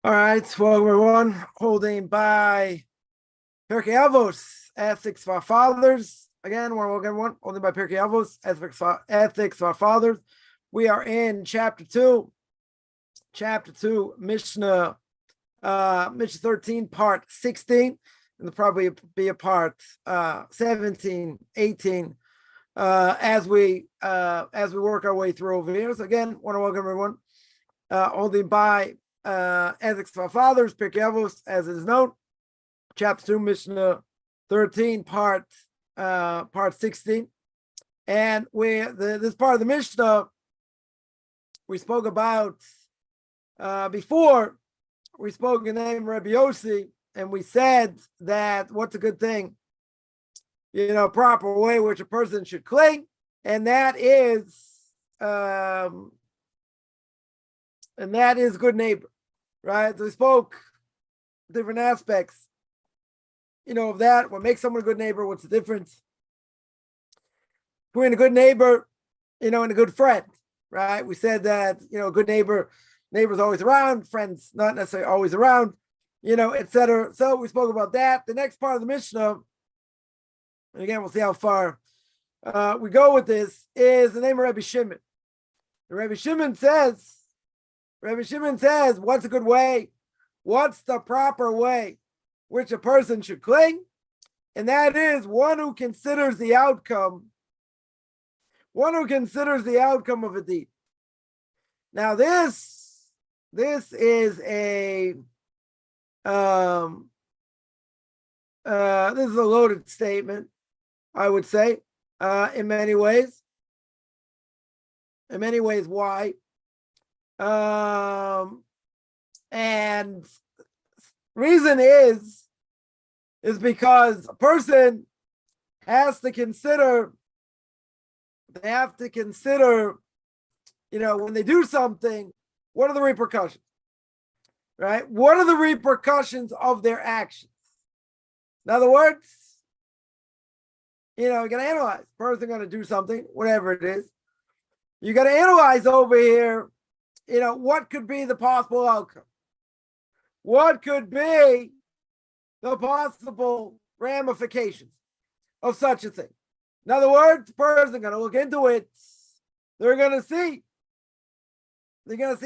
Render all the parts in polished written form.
All right, well, everyone, holding by Pirke Avos, Ethics of Our Fathers. Again, we're welcome everyone, holding by Pirke Avos, Ethics of Our Fathers. We are in chapter 2, Mishna, Mishnah 13, part 16, and there'll probably be a part 17, 18, as we work our way through over here. So again, want to welcome everyone, holding by Ethics of Our Fathers, Pirke Avos, as it is known, chapter 2, Mishnah 13, part 16. And this part of the Mishnah we spoke about before. We spoke in the name of Rabbi Yossi, and we said that what's a good thing, proper way which a person should cling, and that is good neighbor. Right? So we spoke different aspects, of that. What makes someone a good neighbor? What's the difference between a good neighbor, and a good friend, right? We said that, a good neighbor's always around, friends not necessarily always around, etc. So we spoke about that. The next part of the Mishnah, and again, we'll see how far we go with this, is the name of Rabbi Shimon. Rabbi Shimon says, what's a good way? What's the proper way which a person should cling? And that is one who considers the outcome of a deed. Now this is a loaded statement, I would say, in many ways. Why? And reason is because a person has to consider, when they do something, what are the repercussions, right? What are the repercussions of their actions? In other words, you're going to analyze. Person going to do something, whatever it is. You got to analyze over here, what could be the possible outcome? What could be the possible ramifications of such a thing? In other words, the person going to look into it. They're going to see,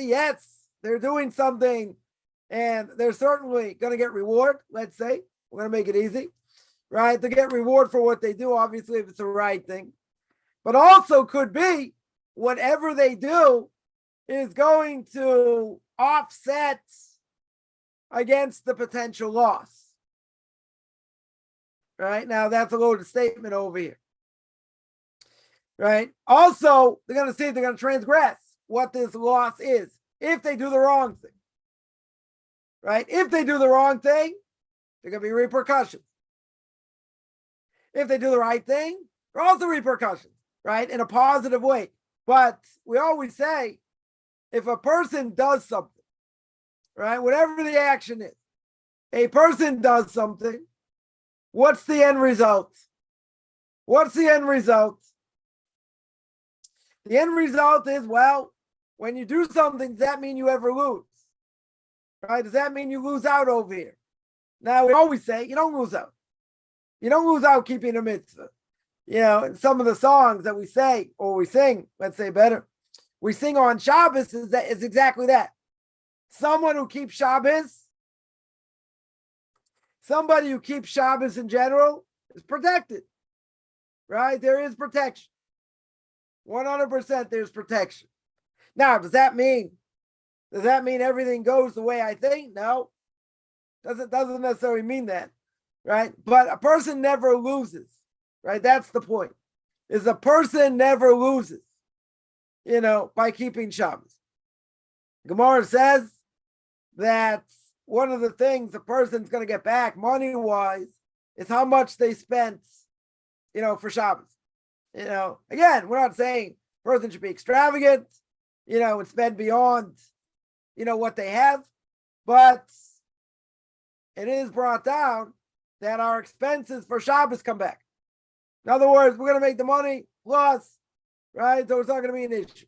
yes, they're doing something, and they're certainly going to get reward. Let's say we're going to make it easy, right? To get reward for what they do, obviously, if it's the right thing. But also could be whatever they do is going to offset against the potential loss. Right? Now, that's a loaded statement over here. Right? Also, they're going to see if they're going to transgress what this loss is if they do the wrong thing. Right? If they do the wrong thing, there are going to be repercussions. If they do the right thing, there are also repercussions, right? In a positive way. But we always say, if a person does something, right, whatever the action is, a person does something, what's the end result? What's the end result? The end result is, well, when you do something, does that mean you ever lose? Right? Does that mean you lose out over here? Now, we always say, you don't lose out. You don't lose out keeping a mitzvah. In some of the songs that we say, or we sing, let's say better, we sing on Shabbos is exactly that. Someone who keeps Shabbos, somebody who keeps Shabbos in general is protected, right? There is protection. 100% there's protection. Now, does that mean everything goes the way I think? No, doesn't necessarily mean that, right? But a person never loses, right? That's the point. Is a person never loses, by keeping Shabbos. Gemara says that one of the things a person's going to get back money-wise is how much they spent, for Shabbos. Again, we're not saying a person should be extravagant, and spend beyond, what they have, but it is brought down that our expenses for Shabbos come back. In other words, we're going to make the money plus, right? So it's not going to be an issue,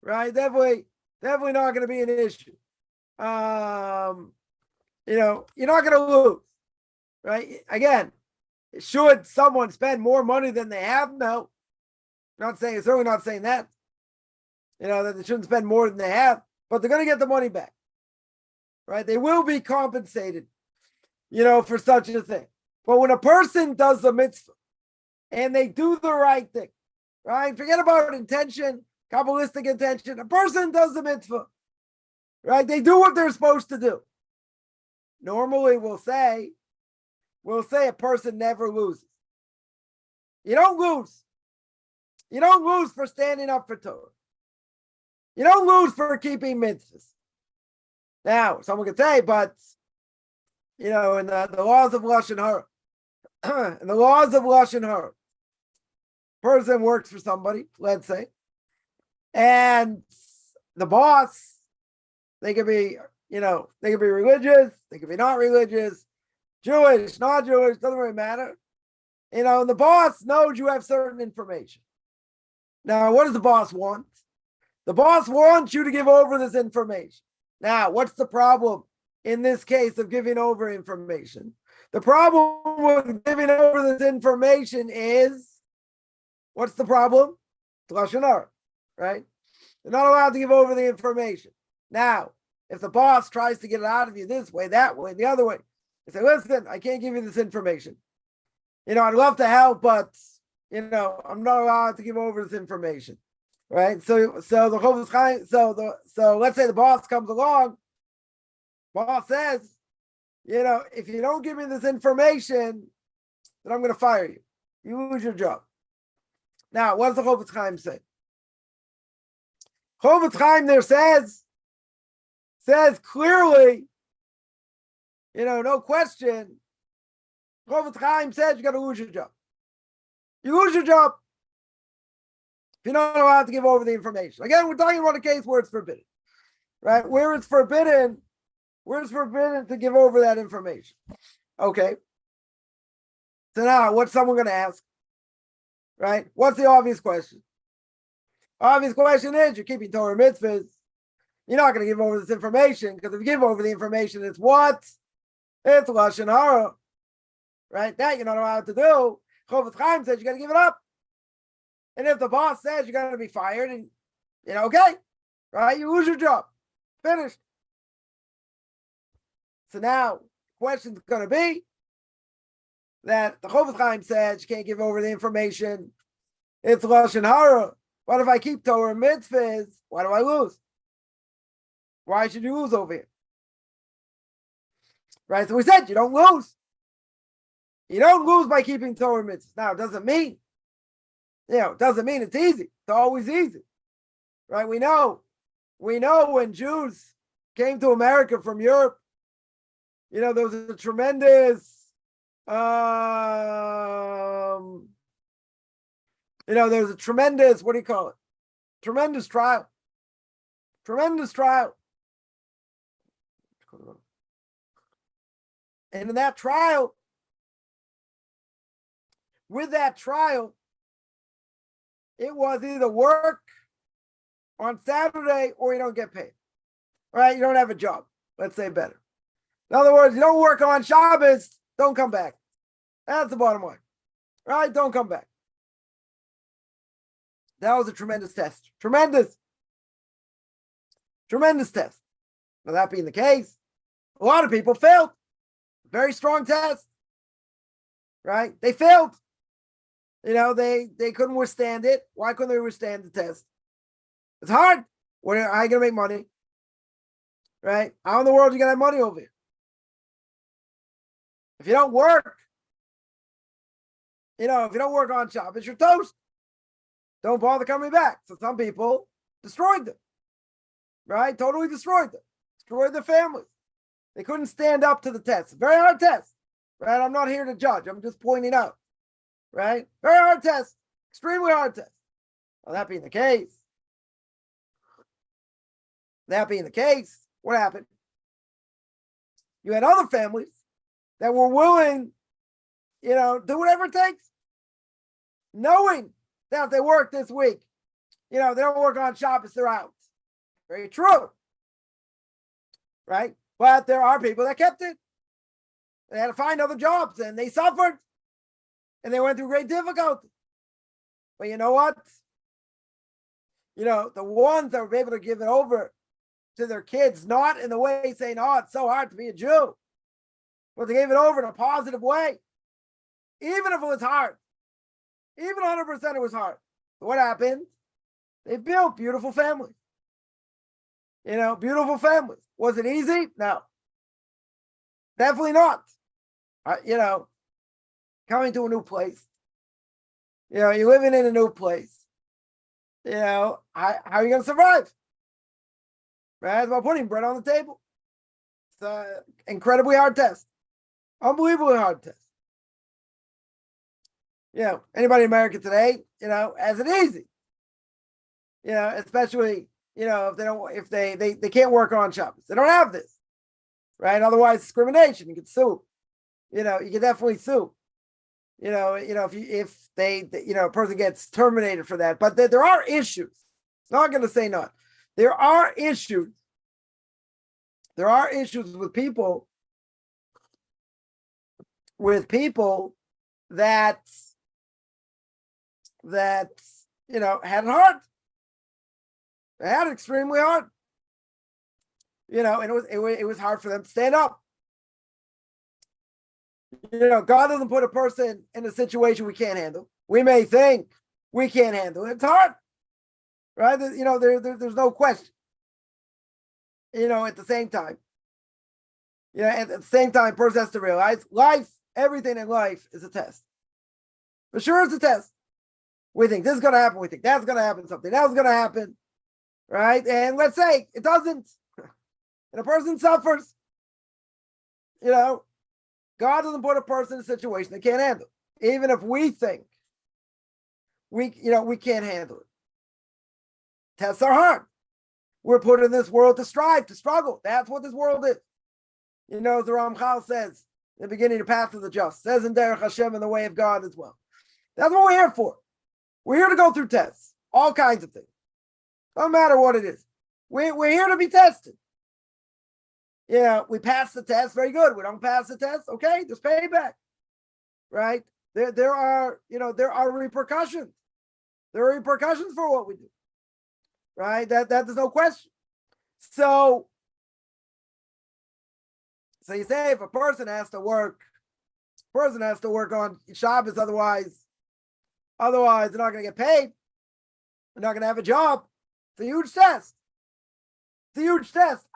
right? Definitely not going to be an issue. you're not going to lose, right? Again, should someone spend more money than they have? No, not saying, certainly not saying that, that they shouldn't spend more than they have, but they're going to get the money back, right? They will be compensated, for such a thing. But when a person does the mitzvah and they do the right thing, right? Forget about intention, Kabbalistic intention. A person does the mitzvah, right? They do what they're supposed to do. Normally, we'll say a person never loses. You don't lose. You don't lose for standing up for Torah. You don't lose for keeping mitzvahs. Now, someone could say, but, in the laws of Lashon Hara, in the laws of Lashon Hara, person works for somebody, let's say, and the boss, they could be, they could be religious, they could be not religious, Jewish, not Jewish, doesn't really matter. And the boss knows you have certain information. Now, what does the boss want? The boss wants you to give over this information. Now, what's the problem in this case of giving over information? The problem with giving over this information is, what's the problem? It's Lashon Hara, right? They're not allowed to give over the information. Now, if the boss tries to get it out of you this way, that way, the other way, they say, listen, I can't give you this information. I'd love to help, but, I'm not allowed to give over this information, right? So the Chofetz Chaim, so let's say the boss comes along, boss says, if you don't give me this information, then I'm going to fire you. You lose your job. Now, what does the Chofetz Chaim say? Chofetz Chaim there says clearly, no question. Chofetz Chaim says you got to lose your job. You lose your job if you're not allowed to give over the information. Again, we're talking about a case where it's forbidden, right? Where it's forbidden to give over that information. Okay. So now, what's someone going to ask? Right? What's the obvious question? Obvious question is, you're keeping Torah mitzvahs. You're not going to give over this information, because if you give over the information, it's what? It's Lashon Hara. Right? That you're not allowed to do. Chofetz Chaim says you got to give it up. And if the boss says you're going to be fired, and okay, right? You lose your job. Finished. So now, the question's going to be that the Chofetz Chaim says you can't give over the information. It's Lashon Hara. But if I keep Torah mitzvahs, why do I lose? Why should you lose over here? Right? So we said you don't lose. You don't lose by keeping Torah mitzvahs. Now, it doesn't mean it's easy. It's always easy. Right? We know when Jews came to America from Europe, there was a tremendous there's a tremendous, what do you call it? Tremendous trial. And in that trial, it was either work on Saturday or you don't get paid. Right? You don't have a job. Let's say better. In other words, you don't work on Shabbos, don't come back. That's the bottom line. Right? Don't come back. That was a tremendous test. Tremendous test. Now, that being the case, a lot of people failed. Very strong test. Right? They failed. They couldn't withstand it. Why couldn't they withstand the test? It's hard. How are you going to make money? Right? How in the world are you going to have money over here? If you don't work, if you don't work on Shabbos, you're toast. Don't bother coming back. So some people destroyed them. Right? Totally destroyed them. Destroyed their families. They couldn't stand up to the test. Very hard test. Right? I'm not here to judge. I'm just pointing out. Right? Very hard test. Extremely hard test. Well, that being the case, what happened? You had other families that were willing, do whatever it takes, knowing that if they work this week, they don't work on Shabbos, they're out. Very true. right? But there are people that kept it. They had to find other jobs and they suffered and they went through great difficulty. But you know what? The ones that were able to give it over to their kids, not in the way saying, oh, it's so hard to be a Jew, but they gave it over in a positive way. Even if it was hard, even 100% it was hard. But what happened? They built beautiful families. Beautiful families. Was it easy? No. Definitely not. Coming to a new place. You're living in a new place. How are you going to survive? Right? It's about putting bread on the table. It's an incredibly hard test. Unbelievably hard test. Anybody in America today, has it easy. Especially, if they can't work on Shabbos. They don't have this. Right? Otherwise, discrimination. You can sue. You can definitely sue. If a person gets terminated for that. But there are issues. Not going to say not. There are issues. There are issues with people that had it hard. They had it extremely hard. And it was hard for them to stand up. God doesn't put a person in a situation we can't handle. We may think we can't handle it. It's hard, right? There's no question. At the same time, a person has to realize life, everything in life is a test. For sure, it's a test. We think this is going to happen. We think that's going to happen. Something else is going to happen, right? And let's say it doesn't, and a person suffers. God doesn't put a person in a situation they can't handle, even if we think we can't handle it. Tests are hard. We're put in this world to strive, to struggle. That's what this world is. As the Ramchal says in the beginning, the path of the just, says in Derech Hashem, in the way of God as well. That's what we're here for. We're here to go through tests, all kinds of things. Doesn't matter what it is. We're here to be tested. We pass the test, very good. We don't pass the test, okay, there's payback, right? There are repercussions. There are repercussions for what we do, right? That there's no question. So you say if a person has to work on Shabbos, otherwise they're not going to get paid. They're not going to have a job. It's a huge test. It's a huge test.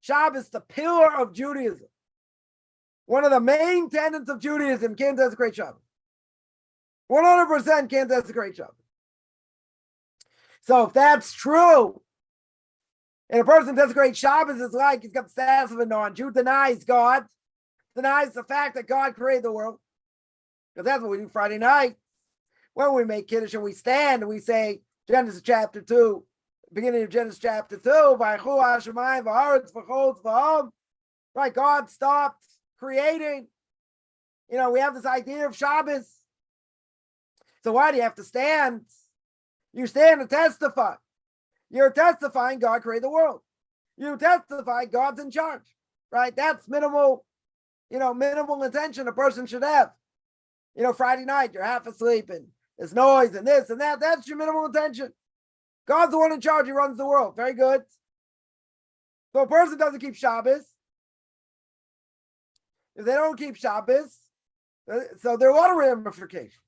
Shabbos, the pillar of Judaism. One of the main tenets of Judaism, can't desecrate Shabbos. 100% can't desecrate Shabbos. So if that's true, and a person desecrates Shabbos, it's like he's got the status of a non-Jew, denies God, denies the fact that God created the world. Because that's what we do Friday night. When we make Kiddush and we stand and we say, Genesis chapter 2, beginning of Genesis chapter 2, right? God stopped creating. We have this idea of Shabbos. So why do you have to stand? You stand to testify. You're testifying God created the world. You testify God's in charge, right? That's minimal attention a person should have. Friday night, you're half asleep and there's noise and this and that. That's your minimal attention. God's the one in charge. He runs the world. Very good. So a person doesn't keep Shabbos. If they don't keep Shabbos, so there are a lot of ramifications.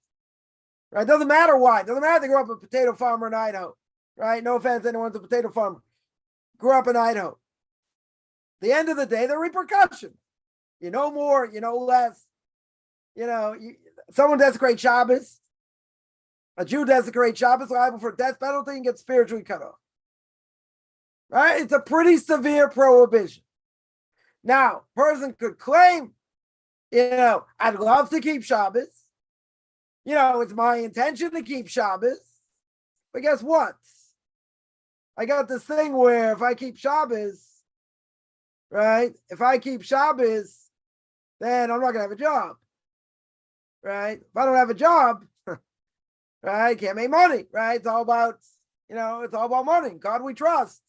Right? It doesn't matter why. It doesn't matter if they grew up a potato farmer in Idaho. Right? No offense, anyone's a potato farmer. Grew up in Idaho. At the end of the day, there are repercussions. You know more, you know less. Someone desecrates Shabbos. A Jew desecrates Shabbos, liable for death penalty and gets spiritually cut off. Right? It's a pretty severe prohibition. Now, person could claim, I'd love to keep Shabbos. It's my intention to keep Shabbos. But guess what? I got this thing where if I keep Shabbos, right? If I keep Shabbos, then I'm not going to have a job. Right? If I don't have a job, right? Can't make money, right? It's all about, it's all about money. God we trust,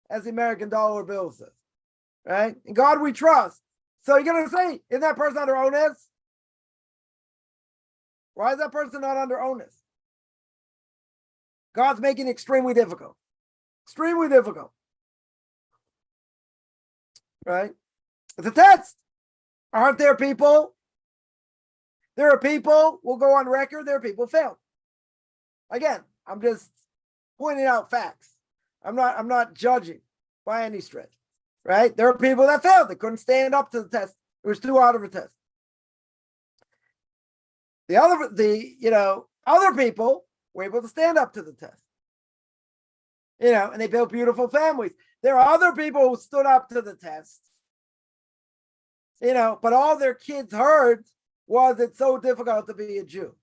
as the American dollar bill says. right? In God we trust. So you're going to say, isn't that person under onus? Why is that person not under onus? God's making it extremely difficult. Extremely difficult. Right? It's a test. Aren't there people? There are people, we'll go on record, there are people who failed. Again, I'm just pointing out facts. I'm not judging by any stretch. Right? There are people that failed. They couldn't stand up to the test. It was too hard of a test. Other people were able to stand up to the test. And they built beautiful families. There are other people who stood up to the test. But all their kids heard was it's so difficult to be a Jew.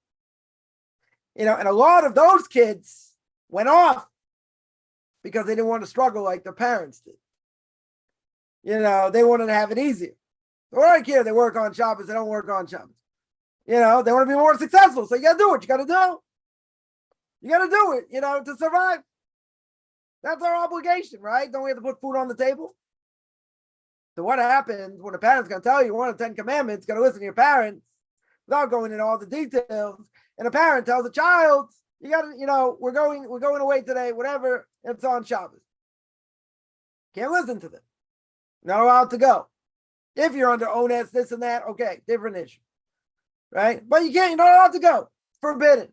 And a lot of those kids went off because they didn't want to struggle like their parents did. They wanted to have it easier. All right, kid, they work on Shabbos, they don't work on Shabbos. They want to be more successful. So you got to do what you got to do. You got to do it, to survive. That's our obligation, right? Don't we have to put food on the table? So what happens when a parent's going to tell you one of the 10 commandments, got to listen to your parents without going into all the details. And a parent tells a child, you got to, we're going away today, whatever, it's on Shabbos. Can't listen to them. Not allowed to go. If you're under onus, this and that, okay, different issue. Right? But you're not allowed to go. Forbidden.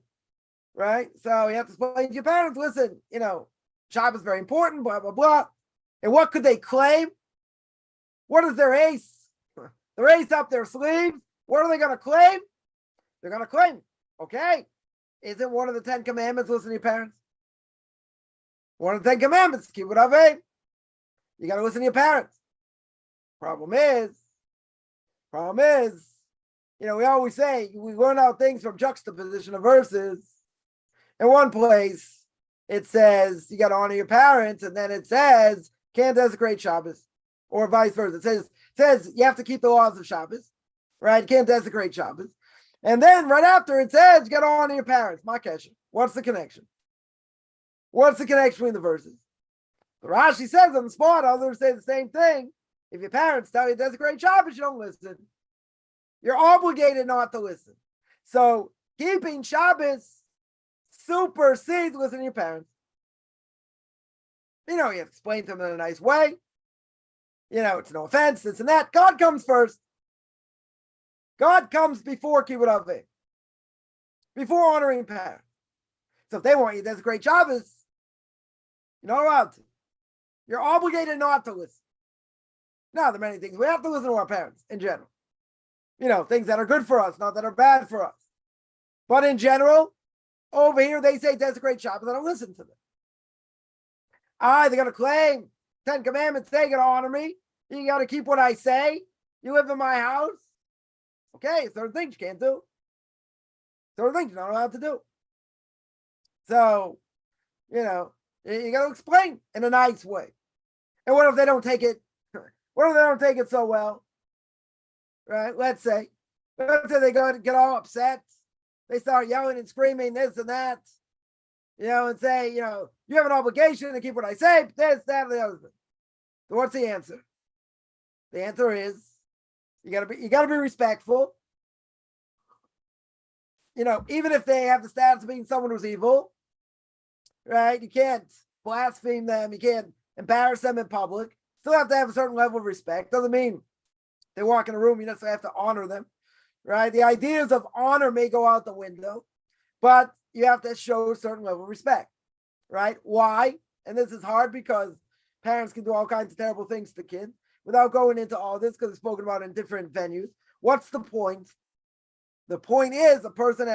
Right? So you have to explain to your parents, listen, Shabbos is very important, blah, blah, blah. And what could they claim? What is their ace? Their ace up their sleeve. What are they going to claim? They're going to claim, okay, isn't one of the 10 commandments listen to your parents? One of the 10 commandments, keep it up, eh? You got to listen to your parents. Problem is, we always say we learn out things from juxtaposition of verses. In one place, it says you got to honor your parents, and then it says can't desecrate Shabbos, or vice versa. It says you have to keep the laws of Shabbos, right? Can't desecrate Shabbos, and then right after it says you got to honor your parents. My question: what's the connection? What's the connection between the verses? The Rashi says on the spot. Others say the same thing. If your parents tell you to desecrate Shabbos, you don't listen. You're obligated not to listen. So keeping Shabbos supersedes listening to your parents. You have to explain to them in a nice way. It's no offense, this and that. God comes first. God comes before Kibbutz Avos, before honoring parents. So if they want you to desecrate Shabbos, you're not allowed to. You're obligated not to listen. Now, there are many things we have to listen to our parents in general. Things that are good for us, not that are bad for us. But in general, over here, they say desecrate Shabbos. I don't listen to them. They're going to claim 10 commandments. They're going to honor me. You got to keep what I say. You live in my house. Okay, certain things you can't do. Certain things you're not allowed to do. So, you got to explain in a nice way. And what if they don't take it? What if they don't take it so well? Right? Let's say they get all upset. They start yelling and screaming this and that. And say, you have an obligation to keep what I say, this, that, and the other thing. So what's the answer? The answer is you gotta be respectful. Even if they have the status of being someone who's evil, right? You can't blaspheme them, you can't embarrass them in public. Still have to have a certain level of respect. Doesn't mean they walk in a room, you necessarily have to honor them, right? The ideas of honor may go out the window, but you have to show a certain level of respect, right? Why? And this is hard because parents can do all kinds of terrible things to kids without going into all this because it's spoken about in different venues. What's the point? The point is a person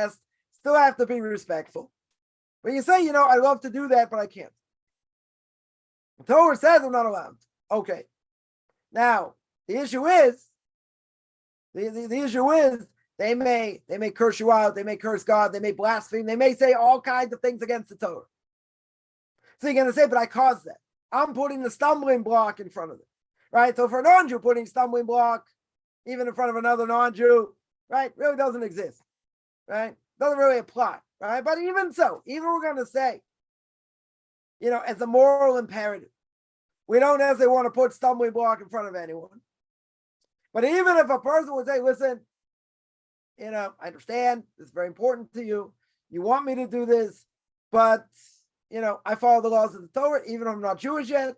still have to be respectful. But you say, I love to do that, but I can't. The Torah says I'm not allowed. Okay. Now, the issue is they may curse you out, they may curse God, they may blaspheme, they may say all kinds of things against the Torah. So you're going to say, but I caused that. I'm putting the stumbling block in front of it, right? So for a non-Jew, putting stumbling block even in front of another non-Jew, right, really doesn't exist, right? Doesn't really apply, right? But even so, even we're going to say, as a moral imperative, We don't necessarily want to put stumbling block in front of anyone. But even if a person would say, listen, I understand this is very important to you. You want me to do this, but, I follow the laws of the Torah, even if I'm not Jewish yet.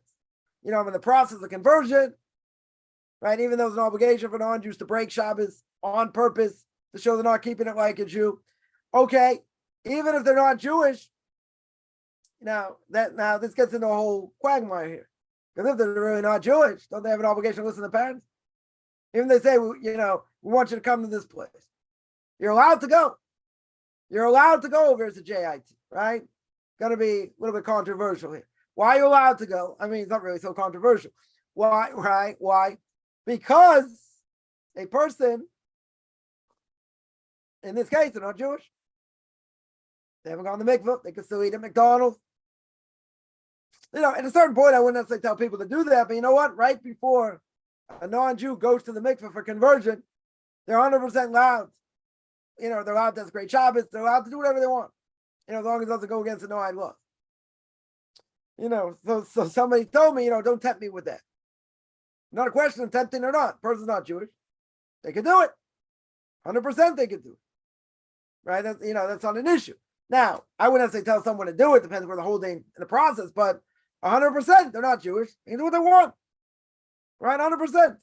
I'm in the process of conversion, right? Even though it's an obligation for non-Jews to break Shabbos on purpose to show they're not keeping it like a Jew. Okay, even if they're not Jewish, now this gets into a whole quagmire here. Because if they're really not Jewish, don't they have an obligation to listen to parents? Even if they say, we want you to come to this place. You're allowed to go. You're allowed to go if there's a JIT, right? Going to be a little bit controversial here. Why are you allowed to go? I mean, it's not really so controversial. Why, right? Why? Because a person, in this case, they're not Jewish. They haven't gone to mikvah. They can still eat at McDonald's. At a certain point, I wouldn't necessarily tell people to do that, but you know what? Right before a non-Jew goes to the mikvah for conversion, they're 100% allowed. They're allowed to desecrate Shabbos. They're allowed to do whatever they want. As long as it doesn't go against the Noahide law. So somebody told me, don't tempt me with that. Not a question of tempting or not. Person's not Jewish. They could do it. 100% they could do it. Right? That's not an issue. Now, I wouldn't necessarily tell someone to do it. Depends where they're holding in the process. But 100%, they're not Jewish. They can do what they want. Right? 100%.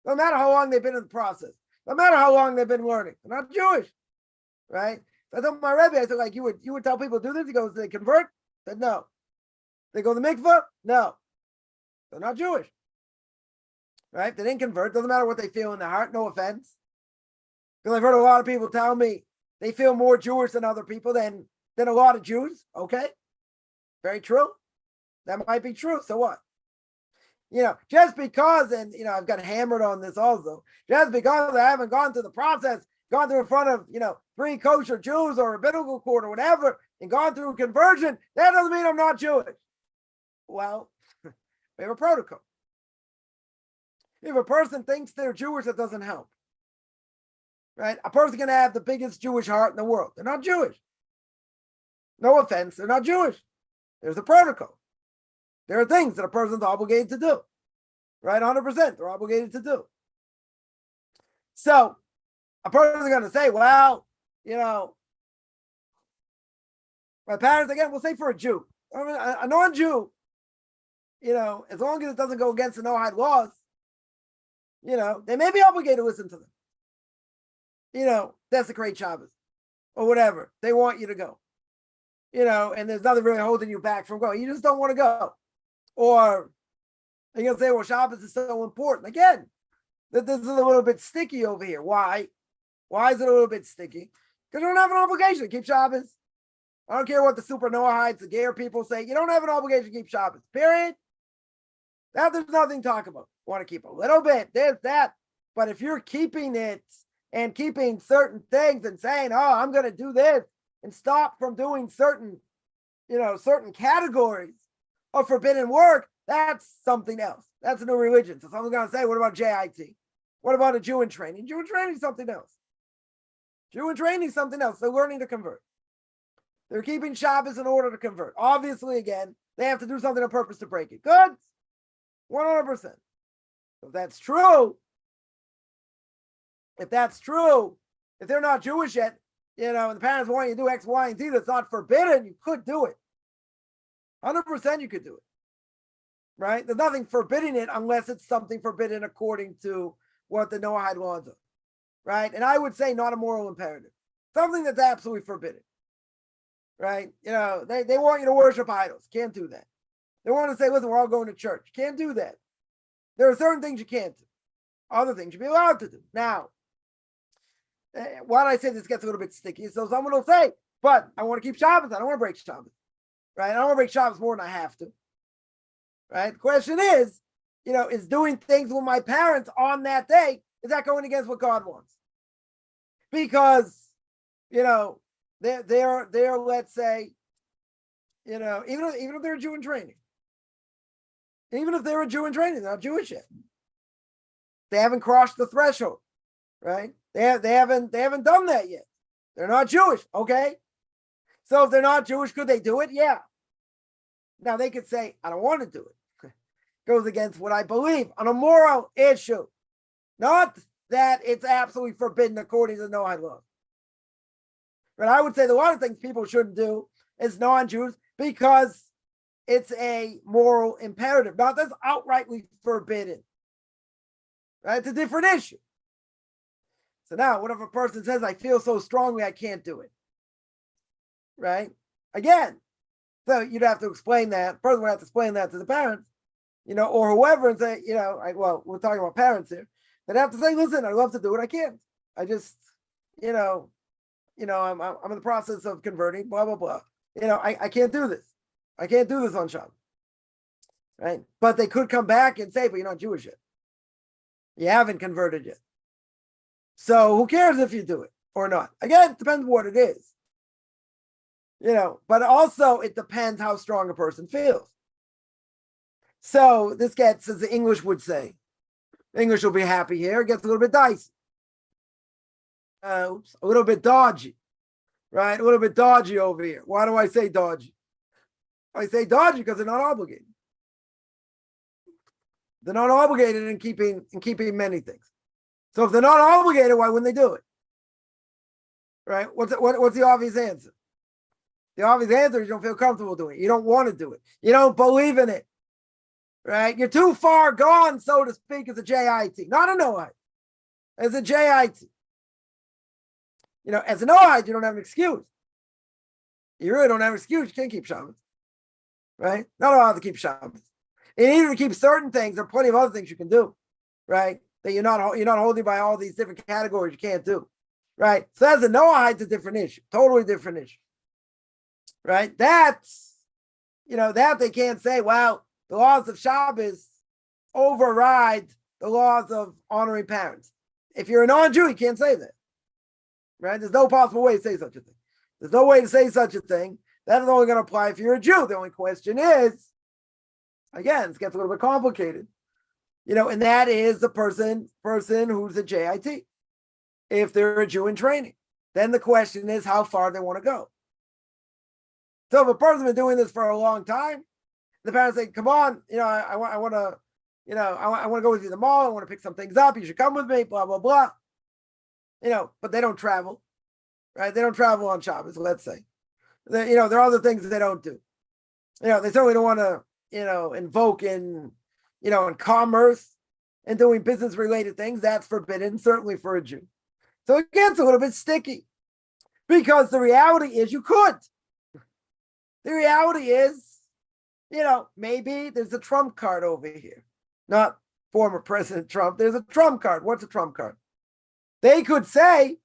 No matter how long they've been in the process. No matter how long they've been learning. They're not Jewish. Right? So I told my Rebbe, I said, like, you would tell people to do this? He goes, do they convert? I said, no. They go to the mikvah? No. They're not Jewish. Right? They didn't convert. Doesn't matter what they feel in their heart. No offense. Because I've heard a lot of people tell me they feel more Jewish than other people than a lot of Jews. Okay. Very true. That might be true. So what? Just because, and I've got hammered on this also, just because I haven't gone through the process, gone through in front of, 3 kosher Jews or a rabbinical court or whatever, and gone through conversion, that doesn't mean I'm not Jewish. Well, we have a protocol. If a person thinks they're Jewish, that doesn't help. Right? A person can have the biggest Jewish heart in the world. They're not Jewish. No offense, they're not Jewish. There's a protocol. There are things that a person's obligated to do. Right? 100% they're obligated to do. So, a person is going to say, well, my parents, again, we'll say for a Jew. I mean, a non-Jew, as long as it doesn't go against the Noahide laws, they may be obligated to listen to them. Desecrate Shabbos or whatever. They want you to go. And there's nothing really holding you back from going. You just don't want to go. Or you're going to say, well, Shabbos is so important. Again, this is a little bit sticky over here. Why? Why is it a little bit sticky? Because you don't have an obligation to keep Shabbos. I don't care what the super Noahides, the gayer people say. You don't have an obligation to keep Shabbos. Period. That there's nothing to talk about. Want to keep a little bit, there's that. But if you're keeping it and keeping certain things and saying, oh, I'm going to do this and stop from doing certain categories of forbidden work, that's something else. That's a new religion. So someone's going to say, what about JIT? What about a Jew in training? Jew in training is something else. Jew in training is something else. They're learning to convert. They're keeping Shabbos in order to convert. Obviously, again, they have to do something on purpose to break it. Good? 100%. So if that's true, if they're not Jewish yet, and the parents want you to do X, Y, and Z, that's not forbidden, you could do it. 100% you could do it. Right? There's nothing forbidding it unless it's something forbidden according to what the Noahide laws are. Right? And I would say not a moral imperative. Something that's absolutely forbidden. Right? They want you to worship idols. Can't do that. They want to say, listen, we're all going to church. Can't do that. There are certain things you can't do. Other things you'll be allowed to do. Now, why do I say this gets a little bit sticky? So someone will say, but I want to keep Shabbos. I don't want to break Shabbos. Right? I don't want to break Shabbos more than I have to. Right? The question is doing things with my parents on that day, is that going against what God wants? Because, they're let's say, even if they're a Jew in training. Even if they're a Jew in training, they're not Jewish yet. They haven't crossed the threshold, right? They haven't done that yet. They're not Jewish, okay? So if they're not Jewish, could they do it? Yeah. Now they could say, I don't want to do it. goes against what I believe on a moral issue. Not that it's absolutely forbidden according to the Noahide law. But I would say a lot of things people shouldn't do as non-Jews because it's a moral imperative. Not that's outrightly forbidden. Right? It's a different issue. So now, what if a person says, I feel so strongly I can't do it? Right? Again, so you'd have to explain that. The person would have to explain that to the parents, or whoever, and say, well, we're talking about parents here. They'd have to say, listen, I'd love to do it. I can't. I just, I'm in the process of converting, blah, blah, blah. I can't do this. I can't do this on Shabbat. Right? But they could come back and say, but you're not Jewish yet. You haven't converted yet. So who cares if you do it or not? Again, it depends what it is. But also it depends how strong a person feels. So this gets, as the English would say, English will be happy here. It gets a little bit dicey. A little bit dodgy, right? A little bit dodgy over here. Why do I say dodgy? I say dodgy because they're not obligated. They're not obligated in keeping many things. So if they're not obligated, why wouldn't they do it? Right? What's the obvious answer? The obvious answer is you don't feel comfortable doing it. You don't want to do it. You don't believe in it. Right? You're too far gone, so to speak, as a JIT. Not a Noahide. As a JIT. As a Noahide, you don't have an excuse. You really don't have an excuse. You can't keep Shabbos. Right? Not allowed to keep Shabbos. And even to keep certain things, there are plenty of other things you can do. Right? That you're not holding by all these different categories you can't do. Right? So as a Noahide, it's a different issue. Totally different issue. Right? That's, that they can't say, well, the laws of Shabbos override the laws of honoring parents. If you're a non-Jew, you can't say that. Right? There's no possible way to say such a thing. There's no way to say such a thing. That is only going to apply if you're a Jew. The only question is, again, it gets a little bit complicated, and that is the person who's a JIT. If they're a Jew in training, then the question is how far they want to go. So if a person's been doing this for a long time, the parents say, come on, I want to, I want to go with you to the mall. I want to pick some things up. You should come with me, blah, blah, blah. But they don't travel, right? They don't travel on Shabbos, let's say. There are other things that they don't do. They certainly don't want to, invoke in commerce and doing business related things. That's forbidden, certainly for a Jew. So it gets a little bit sticky because the reality is you could. The reality is, maybe there's a trump card over here. Not former President Trump. There's a trump card. What's a trump card? They could say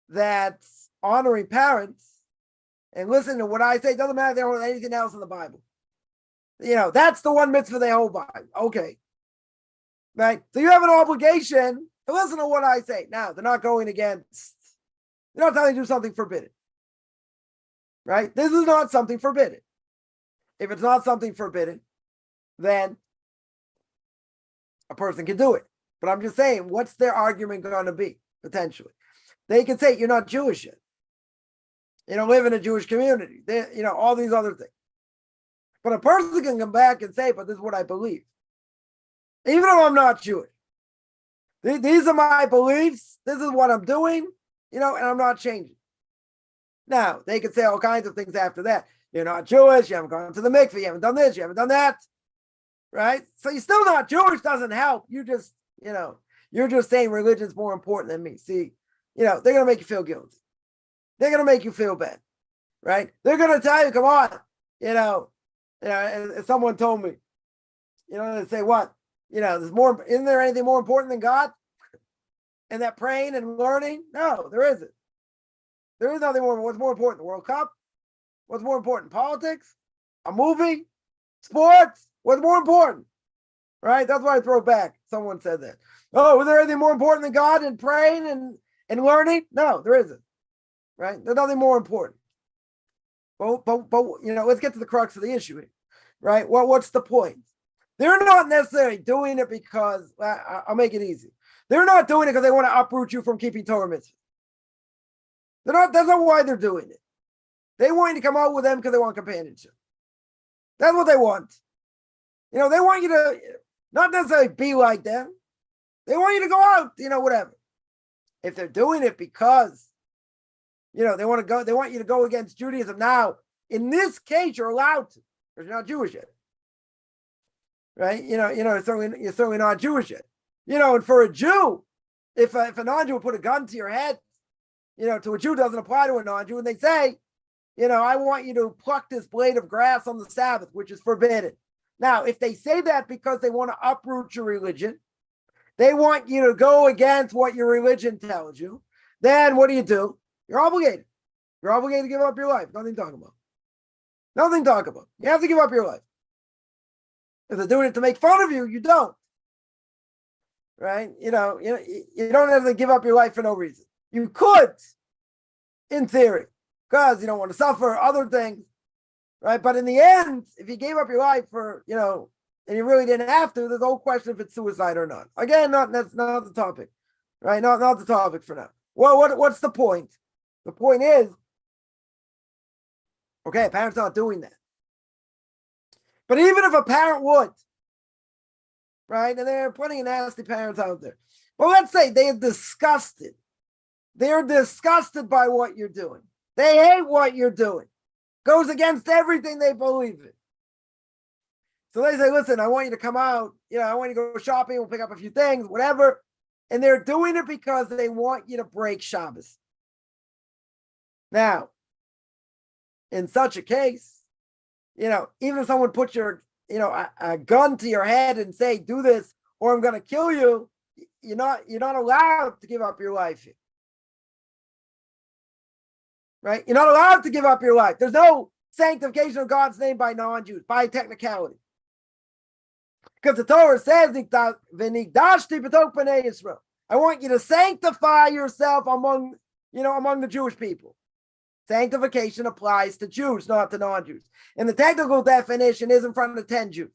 that honoring parents and listening to what I say doesn't matter if they don't have anything else in the Bible. That's the one mitzvah they hold by. Okay. Right? So you have an obligation to listen to what I say. Now, they're not going against, they're not telling you to do something forbidden. Right? This is not something forbidden. If it's not something forbidden, then a person can do it. But I'm just saying, what's their argument going to be, potentially? They can say, you're not Jewish yet. You don't live in a Jewish community. All these other things. But a person can come back and say, but this is what I believe. Even though I'm not Jewish. These are my beliefs. This is what I'm doing, and I'm not changing. Now, they could say all kinds of things after that. You're not Jewish. You haven't gone to the mikveh. You haven't done this. You haven't done that. Right? So you're still not Jewish. Doesn't help. You just, you're just saying religion's more important than me. See, they're going to make you feel guilty. They're going to make you feel bad. Right? They're going to tell you, come on. And someone told me, they say, what? There's more, isn't there anything more important than God? And that praying and learning? No, there isn't. There is nothing more. What's more important? The World Cup? What's more important? Politics? A movie? Sports? What's more important? Right? That's why I throw back. Someone said that. Oh, is there anything more important than God and praying and learning? No, there isn't. Right? There's nothing more important. But let's get to the crux of the issue here. Right? Well, what's the point? They're not necessarily doing it because, I'll make it easy. They're not doing it because they want to uproot you from keeping Torah mitzvahs. That's not why they're doing it. They want you to come out with them because they want companionship. That's what they want. They want you to not necessarily be like them. They want you to go out, whatever. If they're doing it because, they want you to go against Judaism. Now, in this case, you're allowed to, because you're not Jewish yet. Right? You're certainly not Jewish yet. And for a Jew, if a non-Jew would put a gun to your head, to a Jew doesn't apply to a non-Jew, and they say, I want you to pluck this blade of grass on the Sabbath, which is forbidden. Now, if they say that because they want to uproot your religion, they want you to go against what your religion tells you, then what do? You're obligated. You're obligated to give up your life. Nothing to talk about. Nothing to talk about. You have to give up your life. If they're doing it to make fun of you, you don't. Right? You don't have to give up your life for no reason. You could, in theory, because you don't want to suffer other things, right? But in the end, if you gave up your life for, and you really didn't have to, there's no question if it's suicide or not. Again, that's not the topic, right? Not the topic for now. Well, what's the point? The point is, okay, a parent's not doing that. But even if a parent would, right? And there are plenty of nasty parents out there. But let's say they are disgusted. They're disgusted by what you're doing. They hate what you're doing. Goes against everything they believe in. So they say, listen, I want you to come out. I want you to go shopping. We'll pick up a few things, whatever. And they're doing it because they want you to break Shabbos. Now, in such a case, even if someone puts a gun to your head and say, do this, or I'm going to kill you, you're not allowed to give up your life. Right? You're not allowed to give up your life. There's no sanctification of God's name by non-Jews, by technicality. Because the Torah says, I want you to sanctify yourself among the Jewish people. Sanctification applies to Jews, not to non-Jews. And the technical definition is in front of 10 Jews.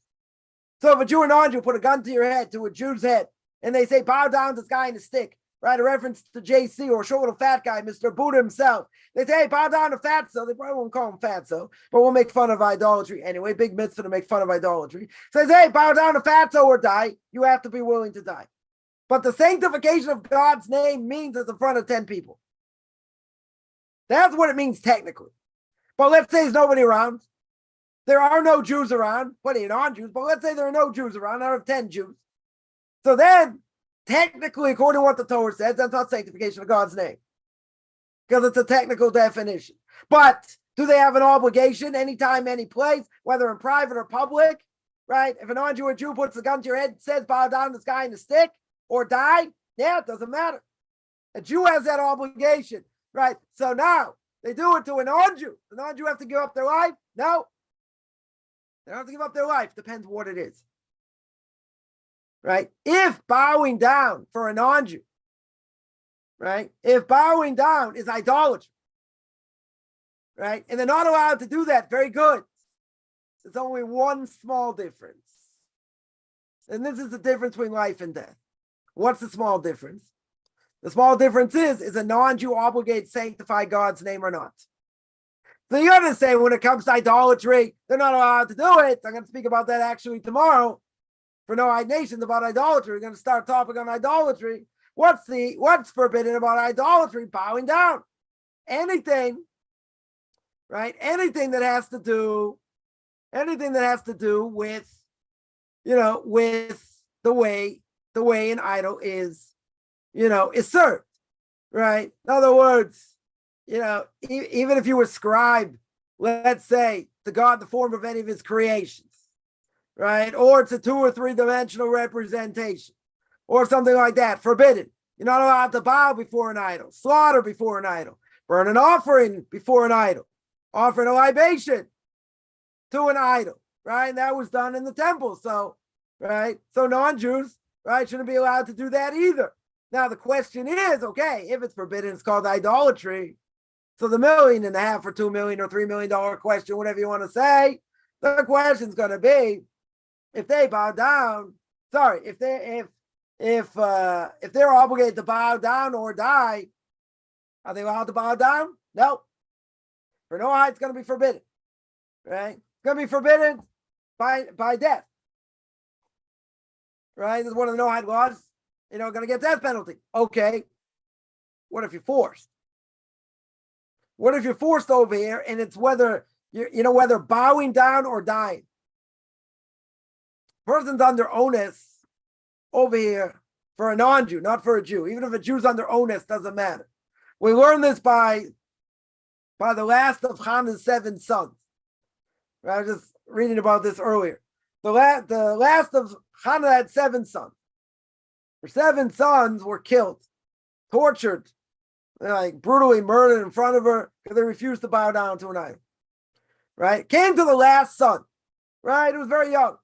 So if a Jew or non-Jew put a gun to your head, to a Jew's head, and they say, bow down to this guy in a stick, right? A reference to JC or a short little fat guy, Mr. Buddha himself. They say, hey, bow down to Fatso. They probably won't call him Fatso, but we'll make fun of idolatry anyway. Big mitzvah to make fun of idolatry. Says, hey, bow down to Fatso or die. You have to be willing to die. But the sanctification of God's name means it's in front of 10 people. That's what it means technically. But let's say there's nobody around. There are no Jews around, plenty of non-Jews, but let's say there are no Jews around out of 10 Jews. So then, technically, according to what the Torah says, that's not sanctification of God's name. Because it's a technical definition. But do they have an obligation anytime, any place, whether in private or public, right? If a non-Jew or Jew puts a gun to your head and says, bow down to this guy in the stick or die, yeah, it doesn't matter. A Jew has that obligation, right? So now, they do it to a non-Jew. The non-Jew have to give up their life? No. They don't have to give up their life. Depends what it is. Right? If bowing down for a non-Jew, right? If bowing down is idolatry, right? And they're not allowed to do that, very good. There's only one small difference. And this is the difference between life and death. What's the small difference? The small difference is a non-Jew obligated to sanctify God's name or not? So you're going to say when it comes to idolatry, they're not allowed to do it. I'm going to speak about that actually tomorrow for No-Eyed Nations about idolatry. We're going to start a topic on idolatry. What's forbidden about idolatry? Bowing down. Anything, right? Anything that has to do with, with the way an idol is served, right? In other words, even if you ascribe, let's say, to God the form of any of his creations, right? Or it's a 2 or 3 dimensional representation or something like that, forbidden. You're not allowed to bow before an idol, slaughter before an idol, burn an offering before an idol, offering a libation to an idol, right? And that was done in the temple. So, right? So non-Jews, right, shouldn't be allowed to do that either. Now, the question is, okay, if it's forbidden, it's called idolatry. So the $1.5 million or $2 million or $3 million question, whatever you want to say, the question's going to be, if they bow down, if they're obligated to bow down or die, are they allowed to bow down? No. For Noah, it's going to be forbidden, right? It's going to be forbidden by death. Right? This is one of the Noahide laws. Going to get death penalty. Okay. What if you're forced? What if you're forced over here and it's whether whether bowing down or dying? Person's under onus over here for a non-Jew, not for a Jew. Even if a Jew's under onus, doesn't matter. We learn this by the last of Hannah's 7 sons. I was just reading about this earlier. The last of Hannah had 7 sons. Her 7 sons were killed, tortured, like brutally murdered in front of her because they refused to bow down to an idol. Right? Came to the last son. Right? It was very young.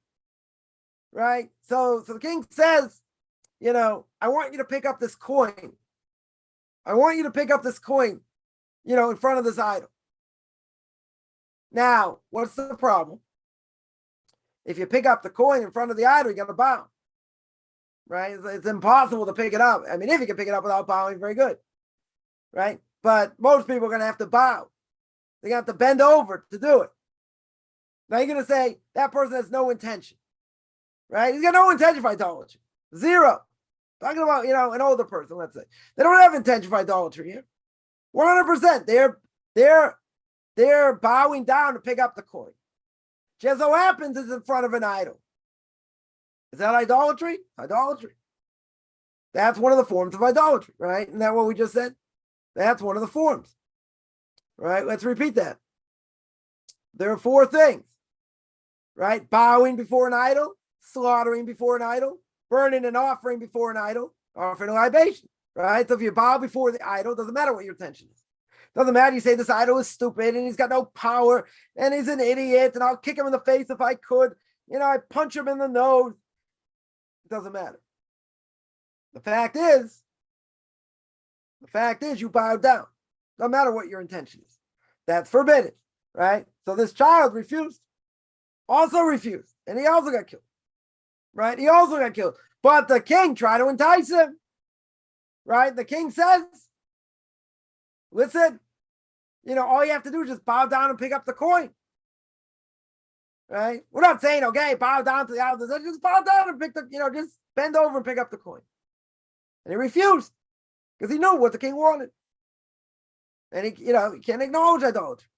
Right? So the king says, I want you to pick up this coin. I want you to pick up this coin, in front of this idol. Now, what's the problem? If you pick up the coin in front of the idol, you got to bow. Right? It's impossible to pick it up. I mean, if you can pick it up without bowing, very good. Right? But most people are going to have to bow. They're going to have to bend over to do it. Now you're going to say that person has no intention. Right? He's got no intention for idolatry. Zero. Talking about, an older person, let's say. They don't have intention for idolatry here. 100%. They're bowing down to pick up the coin. Just so happens it's in front of an idol. Is that idolatry? Idolatry. That's one of the forms of idolatry, right? Isn't that what we just said? That's one of the forms. Right? Let's repeat that. There are 4 things. Right? Bowing before an idol, slaughtering before an idol, burning an offering before an idol, offering a libation. Right? So if you bow before the idol, doesn't matter what your intention is. Doesn't matter. You say this idol is stupid and he's got no power and he's an idiot and I'll kick him in the face if I could. I punch him in the nose. It doesn't matter. The fact is you bow down. No matter what your intention is. That's forbidden, right? So this child refused. Also refused. And he also got killed. Right? He also got killed. But the king tried to entice him. Right? The king says, listen, all you have to do is just bow down and pick up the coin. Right? We're not saying, okay, bow down to the idol. Just bow down and pick just bend over and pick up the coin. And he refused because he knew what the king wanted. And he can't acknowledge idolatry.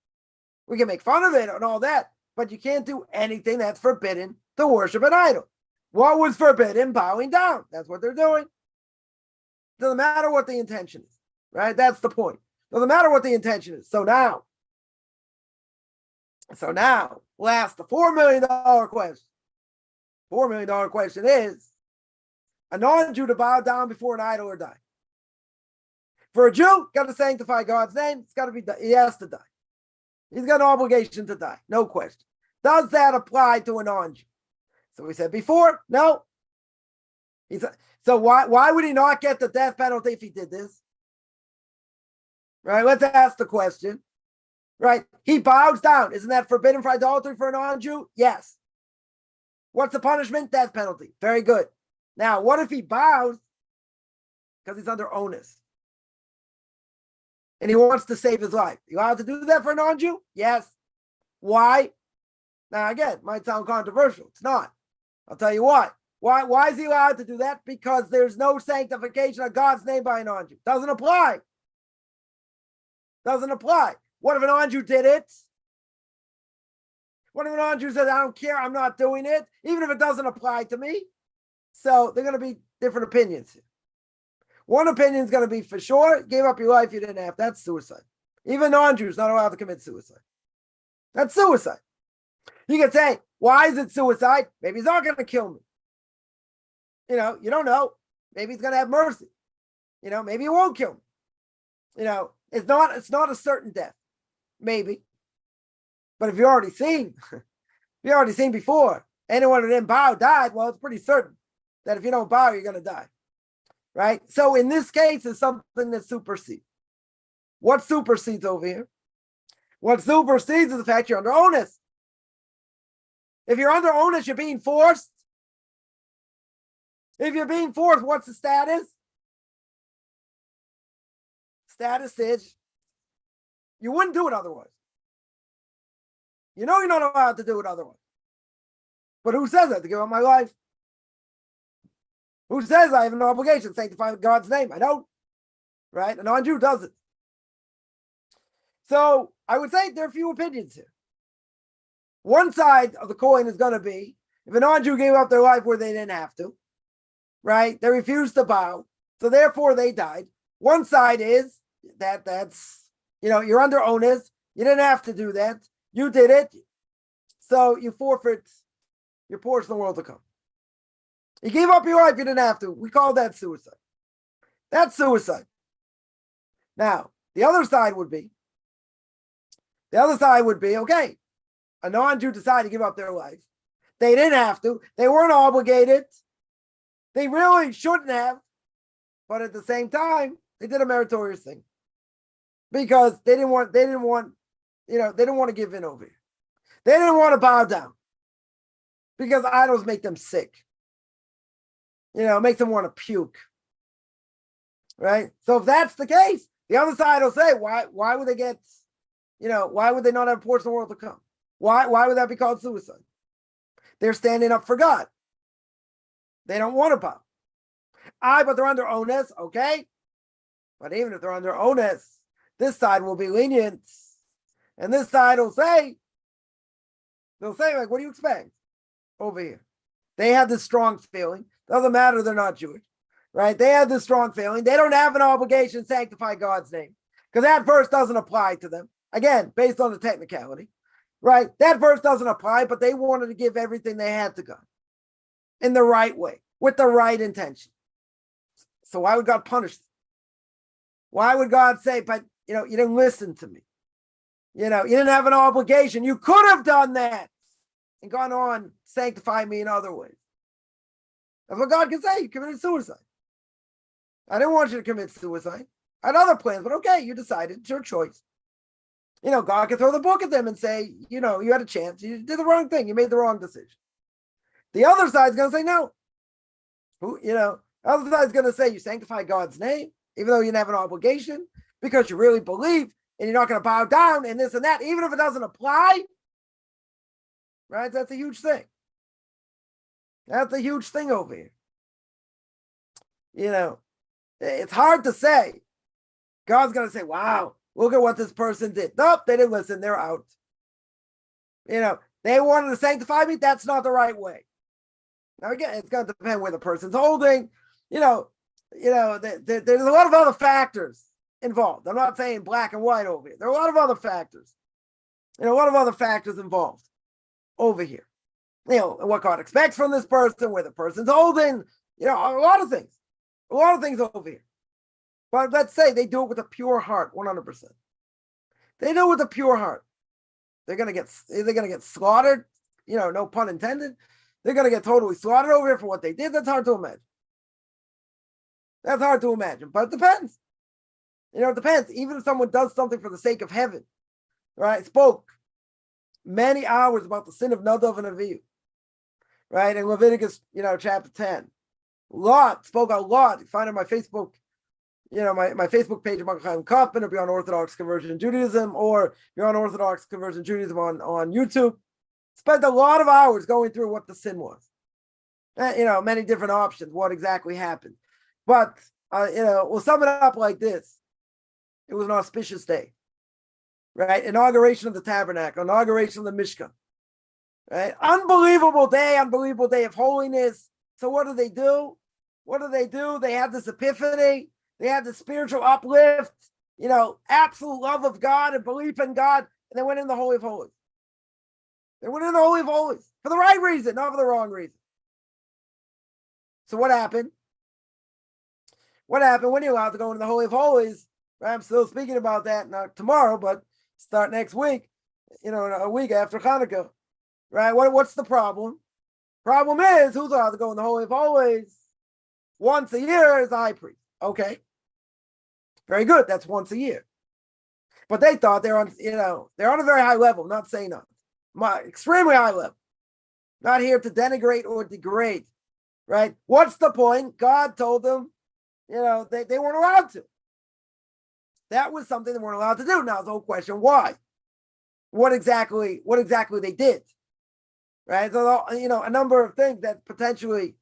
We can make fun of it and all that, but you can't do anything that's forbidden to worship an idol. What was forbidden? Bowing down. That's what they're doing. Doesn't matter what the intention is, right? That's the point. Doesn't matter what the intention is. So now, we'll ask the $4 million question. $4 million question is, a non-Jew to bow down before an idol or die. For a Jew, got to sanctify God's name. He has to die. He's got an obligation to die. No question. Does that apply to a non-Jew? So we said before, no. So why would he not get the death penalty if he did this? Right? Let's ask the question. Right? He bows down. Isn't that forbidden for idolatry for a non-Jew? Yes. What's the punishment? Death penalty. Very good. Now, what if he bows because he's under onus? And he wants to save his life. You allowed to do that for a non-Jew? Yes. Why? Now, again, it might sound controversial. It's not. I'll tell you why. Why is he allowed to do that? Because there's no sanctification of God's name by a non-Jew. Doesn't apply. Doesn't apply. What if a non-Jew did it? What if a non-Jew says, I don't care, I'm not doing it, even if it doesn't apply to me? So they're going to be different opinions here. One opinion is going to be for sure, gave up your life, you didn't have. That's suicide. Even non-Jews not allowed to commit suicide. That's suicide. You can say, why is it suicide? Maybe he's not going to kill me. You don't know. Maybe he's going to have mercy. Maybe he won't kill me. It's not a certain death. Maybe. But if you've already seen before, anyone who didn't bow died, well, it's pretty certain that if you don't bow, you're going to die. Right? So in this case, it's something that supersedes. What supersedes over here? What supersedes is the fact you're under onus. If you're under onus, you're being forced. If you're being forced, what's the status? Status is you wouldn't do it otherwise. You're not allowed to do it otherwise. But who says that to give up my life? Who says I have an obligation to sanctify God's name? I don't, right? A non-Jew does it. So I would say there are a few opinions here. One side of the coin is going to be, if a non-Jew gave up their life where they didn't have to, right? They refused to bow, so therefore they died. One side is that's, you're under onus. You didn't have to do that. You did it. So you forfeit your portion of the world to come. You gave up your life, you didn't have to. We call that suicide. That's suicide. Now, the other side would be, okay, a non-Jew decided to give up their life. They didn't have to. They weren't obligated. They really shouldn't have. But at the same time, they did a meritorious thing. Because they didn't want to give in over here. They didn't want to bow down. Because idols make them sick. Make them want to puke. Right? So if that's the case, the other side will say, why would they get, why would they not have a portion of the world to come? Why would that be called suicide? They're standing up for God. They don't want to bow. But they're under onus, okay? But even if they're under onus, this side will be lenient. And this side will say, like, what do you expect over here? They have this strong feeling. Doesn't matter, they're not Jewish, right? They have this strong feeling. They don't have an obligation to sanctify God's name because that verse doesn't apply to them. Again, based on the technicality, right? That verse doesn't apply, but they wanted to give everything they had to God in the right way, with the right intention. So why would God punish them? Why would God say, but, you didn't listen to me? You didn't have an obligation. You could have done that and gone on, sanctify me in other ways. That's what God can say. You committed suicide. I didn't want you to commit suicide. I had other plans, but okay, you decided. It's your choice. God can throw the book at them and say, you had a chance. You did the wrong thing. You made the wrong decision. The other side's going to say no. The other side's going to say you sanctify God's name, even though you didn't have an obligation, because you really believe and you're not going to bow down and this and that, even if it doesn't apply. Right? That's a huge thing. That's a huge thing over here. It's hard to say. God's going to say, wow, look at what this person did. Nope, they didn't listen. They're out. They wanted to sanctify me. That's not the right way. Now, again, it's going to depend where the person's holding. There's a lot of other factors involved. I'm not saying black and white over here. There are a lot of other factors. A lot of other factors involved over here. What God expects from this person, where the person's holding, a lot of things. A lot of things over here. But let's say they do it with a pure heart, 100%. They do it with a pure heart. They're gonna get slaughtered, no pun intended. They're gonna get totally slaughtered over here for what they did. That's hard to imagine. That's hard to imagine, but it depends. It depends. Even if someone does something for the sake of heaven, right? Spoke many hours about the sin of Nadav and Avihu, right? In Leviticus, chapter 10. Spoke a lot. You find it on my Facebook, my Facebook page, Michael Chaim Kaufman, if you're on Orthodox Conversion Judaism, or you're on Orthodox Conversion Judaism on YouTube. Spent a lot of hours going through what the sin was. Many different options, what exactly happened. But, we'll sum it up like this. It was an auspicious day, right? Inauguration of the tabernacle, inauguration of the Mishna, right? Unbelievable day of holiness. So what do? They had this epiphany. They had this spiritual uplift, absolute love of God and belief in God. And they went in the Holy of Holies. They went in the Holy of Holies for the right reason, not for the wrong reason. So what happened? What happened when you're allowed to go into the Holy of Holies? Right? I'm still speaking about that, not tomorrow, but start next week, a week after Hanukkah. Right? What's the problem? Problem is, who's allowed to go in the Holy of Holies? Once a year is the high priest. Okay. Very good. That's once a year. But they thought they're on a very high level. I'm not saying that. Extremely high level. Not here to denigrate or degrade. Right? What's the point? God told them, they weren't allowed to. That was something they weren't allowed to do. Now the whole question, why? What exactly they did? right? So, a number of things that potentially,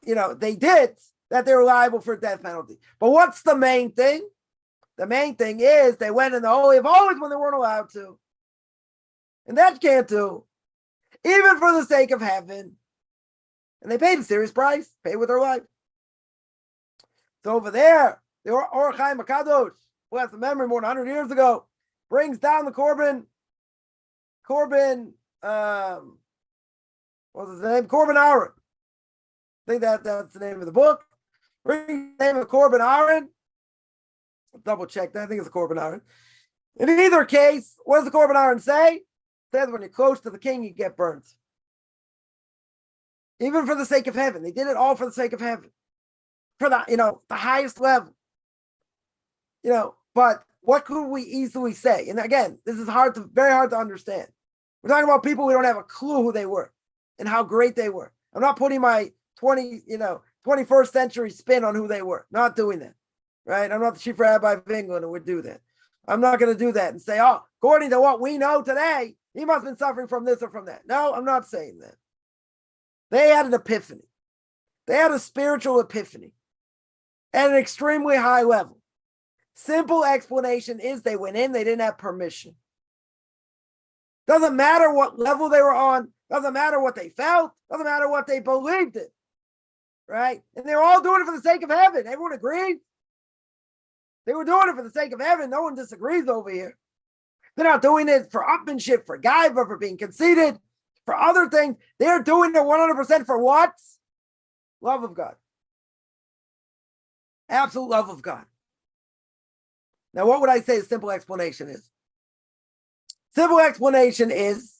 they did that they were liable for death penalty. But what's the main thing? The main thing is they went in the Holy of Holies when they weren't allowed to. And that can't do, even for the sake of heaven. And they paid a serious price, paid with their life. So over there, the Or Chaim HaKadosh, who has the memory more than 100 years ago, brings down the Korban, what's his name? Korban Aaron. I think that's the name of the book. Brings the name of Korban Aaron. I'll double check that. I think it's Korban Aaron. In either case, what does the Korban Aaron say? It says when you're close to the king, you get burned. Even for the sake of heaven. They did it all for the sake of heaven. For the highest level. But what could we easily say? And again, this is very hard to understand. We're talking about people we don't have a clue who they were and how great they were. I'm not putting my 21st century spin on who they were. Not doing that. Right? I'm not the chief rabbi of England who would do that. I'm not going to do that and say, oh, according to what we know today, he must have been suffering from this or from that. No, I'm not saying that. They had an epiphany. They had a spiritual epiphany at an extremely high level. Simple explanation is they went in, they didn't have permission. Doesn't matter what level they were on, doesn't matter what they felt, doesn't matter what they believed in. Right? And they were all doing it for the sake of heaven. Everyone agreed. They were doing it for the sake of heaven. No one disagrees over here. They're not doing it for upmanship, for gaiva, for being conceited, for other things. They're doing it 100% for what? Love of God. Absolute love of God. Now, what would I say the simple explanation is? Simple explanation is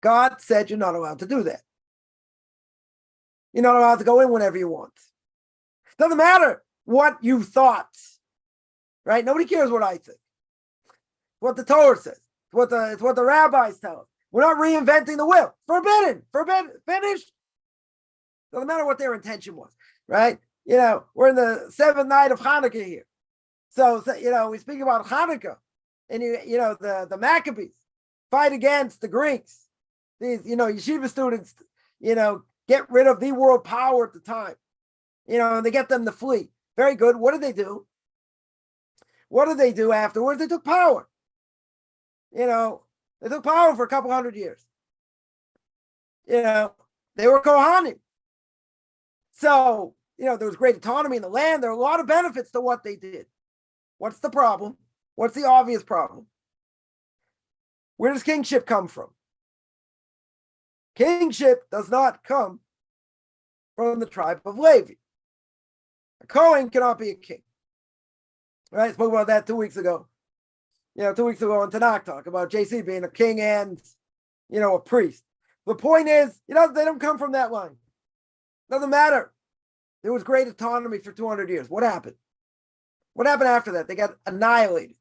God said you're not allowed to do that. You're not allowed to go in whenever you want. Doesn't matter what you thought. Right? Nobody cares what I think. What the Torah says. It's what the rabbis tell us. We're not reinventing the wheel. Forbidden. Finished. Doesn't matter what their intention was. Right? We're in the seventh night of Hanukkah here. So we speak about Hanukkah. And, the Maccabees fight against the Greeks. These, yeshiva students, get rid of the world power at the time. And they get them to flee. Very good. What did they do? What did they do afterwards? They took power. They took power for a couple hundred years. They were Kohanim. So, there was great autonomy in the land. There are a lot of benefits to what they did. What's the problem? What's the obvious problem? Where does kingship come from? Kingship does not come from the tribe of Levi. A Kohen cannot be a king. Right? I spoke about that 2 weeks ago. 2 weeks ago on Tanakh Talk about JC being a king and, a priest. The point is, they don't come from that line. Doesn't matter. There was great autonomy for 200 years. What happened? What happened after that? They got annihilated.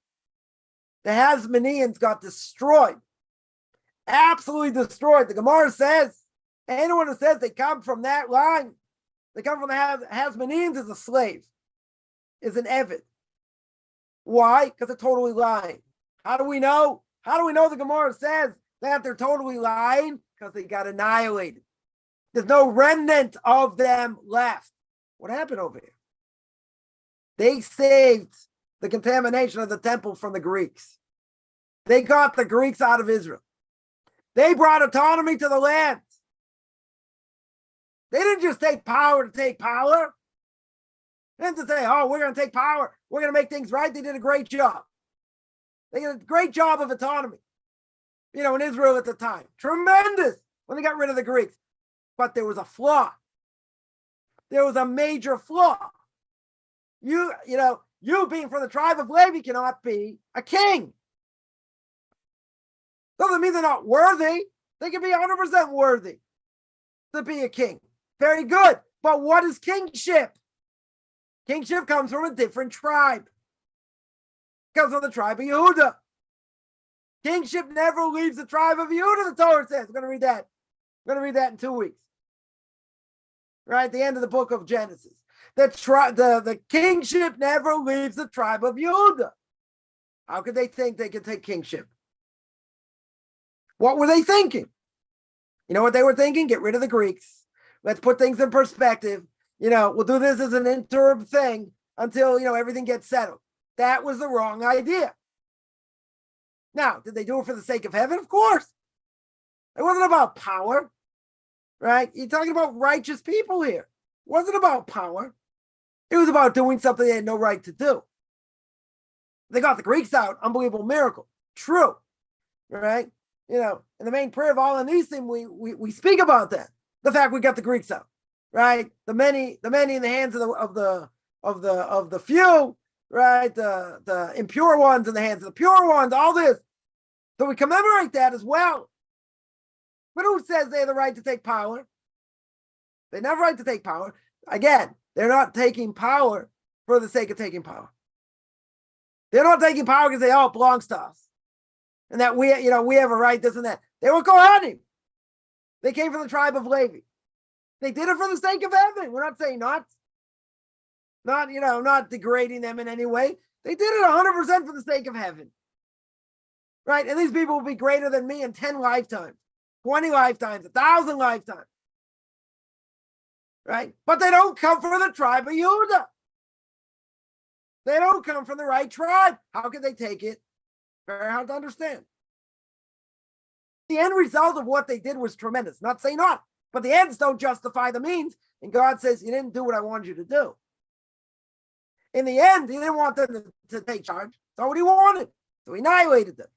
The Hasmoneans got destroyed. Absolutely destroyed. The Gemara says, anyone who says they come from that line, they come from the Hasmoneans is a slave, is an Eved. Why? Because they're totally lying. How do we know? How do we know the Gemara says that they're totally lying? Because they got annihilated. There's no remnant of them left. What happened over here? They saved the contamination of the temple from the Greeks. They got the Greeks out of Israel. They brought autonomy to the land. They didn't just take power to take power. They didn't say, oh, we're going to take power. We're going to make things right. They did a great job. They did a great job of autonomy, in Israel at the time. Tremendous when they got rid of the Greeks. But there was a flaw. There was a major flaw. You being from the tribe of Levi cannot be a king. Doesn't mean they're not worthy. They can be 100% worthy to be a king. Very good. But what is kingship? Kingship comes from a different tribe. It comes from the tribe of Yehuda. Kingship never leaves the tribe of Yehuda, the Torah says. We're going to read that. We're going to read that in 2 weeks. Right at the end of the book of Genesis. The kingship never leaves the tribe of Yehuda. How could they think they could take kingship? What were they thinking? You know what they were thinking? Get rid of the Greeks. Let's put things in perspective. We'll do this as an interim thing until, everything gets settled. That was the wrong idea. Now, did they do it for the sake of heaven? Of course. It wasn't about power, right? You're talking about righteous people here. It wasn't about power. It was about doing something they had no right to do. They got the Greeks out. Unbelievable miracle. True, right? In the main prayer of all in Nisim, we speak about that. The fact we got the Greeks out, right? The many in the hands of the few, right? The impure ones in the hands of the pure ones. All this, so we commemorate that as well. But who says they have the right to take power? They never right to take power. Again, they're not taking power for the sake of taking power. They're not taking power because it belongs to us, and that we have a right, this and that. They were Kohanim. They came from the tribe of Levi. They did it for the sake of heaven. We're not saying not degrading them in any way. They did it 100% for the sake of heaven, right? And these people will be greater than me in 10 lifetimes, 20 lifetimes, 1,000 lifetimes, right? But they don't come from the tribe of Yehuda. They don't come from the right tribe. How can they take it? Very hard to understand. The end result of what they did was tremendous. Not saying not, but the ends don't justify the means. And God says, you didn't do what I wanted you to do. In the end, he didn't want them to take charge. That's what he wanted. So he annihilated them.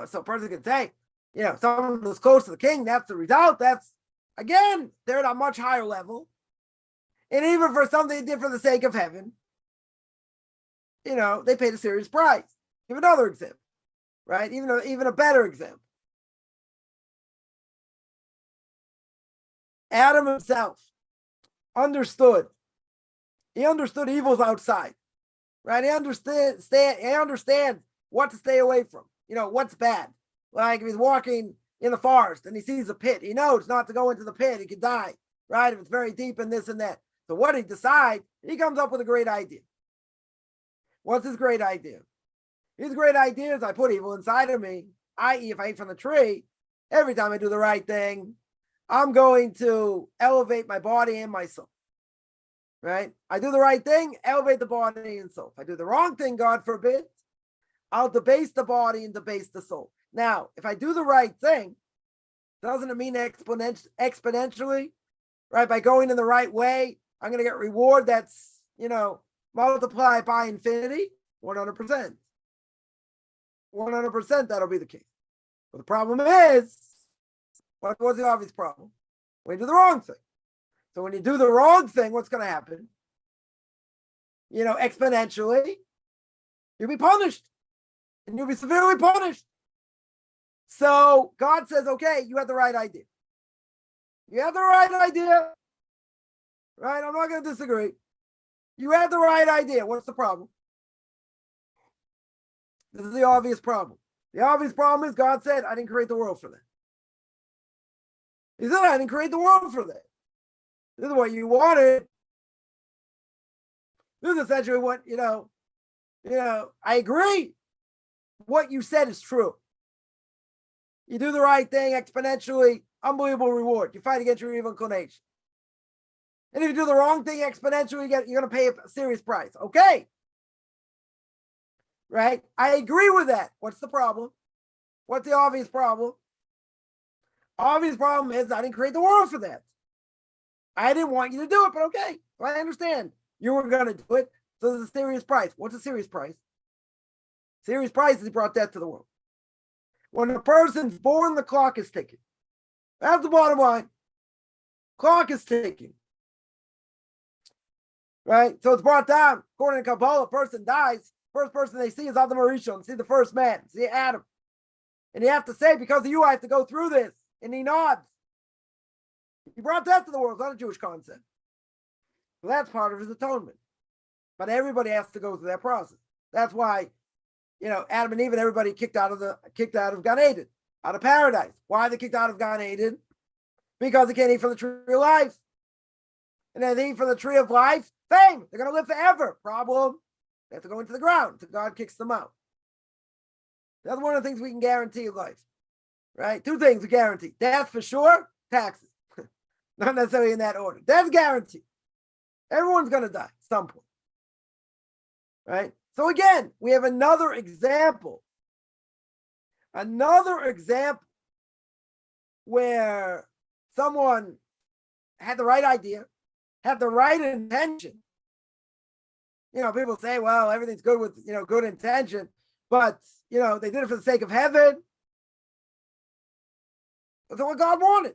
So a person could say, someone who's close to the king, that's the result. That's, again, they're at a much higher level. And even for something they did for the sake of heaven, they paid a serious price. Give another example, right? Even a better example. Adam himself understood. He understood evils outside, right? He understands what to stay away from. What's bad. Like if he's walking in the forest and he sees a pit, he knows not to go into the pit. He could die, right? If it's very deep and this and that. So what he decides, he comes up with a great idea. What's his great idea? His great idea is I put evil inside of me, i.e. if I eat from the tree, every time I do the right thing, I'm going to elevate my body and my soul, right? I do the right thing, elevate the body and soul. If I do the wrong thing, God forbid, I'll debase the body and debase the soul. Now, if I do the right thing, doesn't it mean exponentially, right? By going in the right way, I'm going to get reward that's, multiplied by infinity, 100%. 100% that'll be the case. But the problem is, what's the obvious problem? When you do the wrong thing. So when you do the wrong thing, what's going to happen? Exponentially, you'll be punished. And you'll be severely punished. So God says, okay, you had the right idea. You had the right idea. Right? I'm not going to disagree. You had the right idea. What's the problem? This is the obvious problem. The obvious problem is God said, I didn't create the world for that. He said, I didn't create the world for that. This is what you wanted. This is essentially what, I agree. What you said is true. You do the right thing exponentially, unbelievable reward. You fight against your evil inclination. And if you do the wrong thing exponentially, you're going to pay a serious price. Okay. Right? I agree with that. What's the problem? What's the obvious problem? Obvious problem is I didn't create the world for that. I didn't want you to do it, but okay. Well, I understand. You were going to do it. So there's a serious price. What's a serious price? Serious price is he brought death to the world. When a person's born, the clock is ticking. That's the bottom line. Clock is ticking. Right? So it's brought down. According to Kabbalah, a person dies. First person they see is Adam Arishon. See the first man. See Adam. And you have to say, because of you, I have to go through this. And he nods. He brought death to the world. It's not a Jewish concept. So that's part of his atonement. But everybody has to go through that process. That's why, Adam and Eve and everybody kicked out of Gan Eden, out of paradise. Why are they kicked out of Gan Eden? Because they can't eat from the tree of life. And then they eat from the tree of life, fame. They're going to live forever. Problem. They have to go into the ground until God kicks them out. That's one of the things we can guarantee in life. right? Two things are guaranteed. Death for sure, taxes. Not necessarily in that order. That's guaranteed. Everyone's going to die at some point, right? So again, we have another example where someone had the right idea, had the right intention. People say, well, everything's good with, good intention, but, they did it for the sake of heaven. That's what God wanted.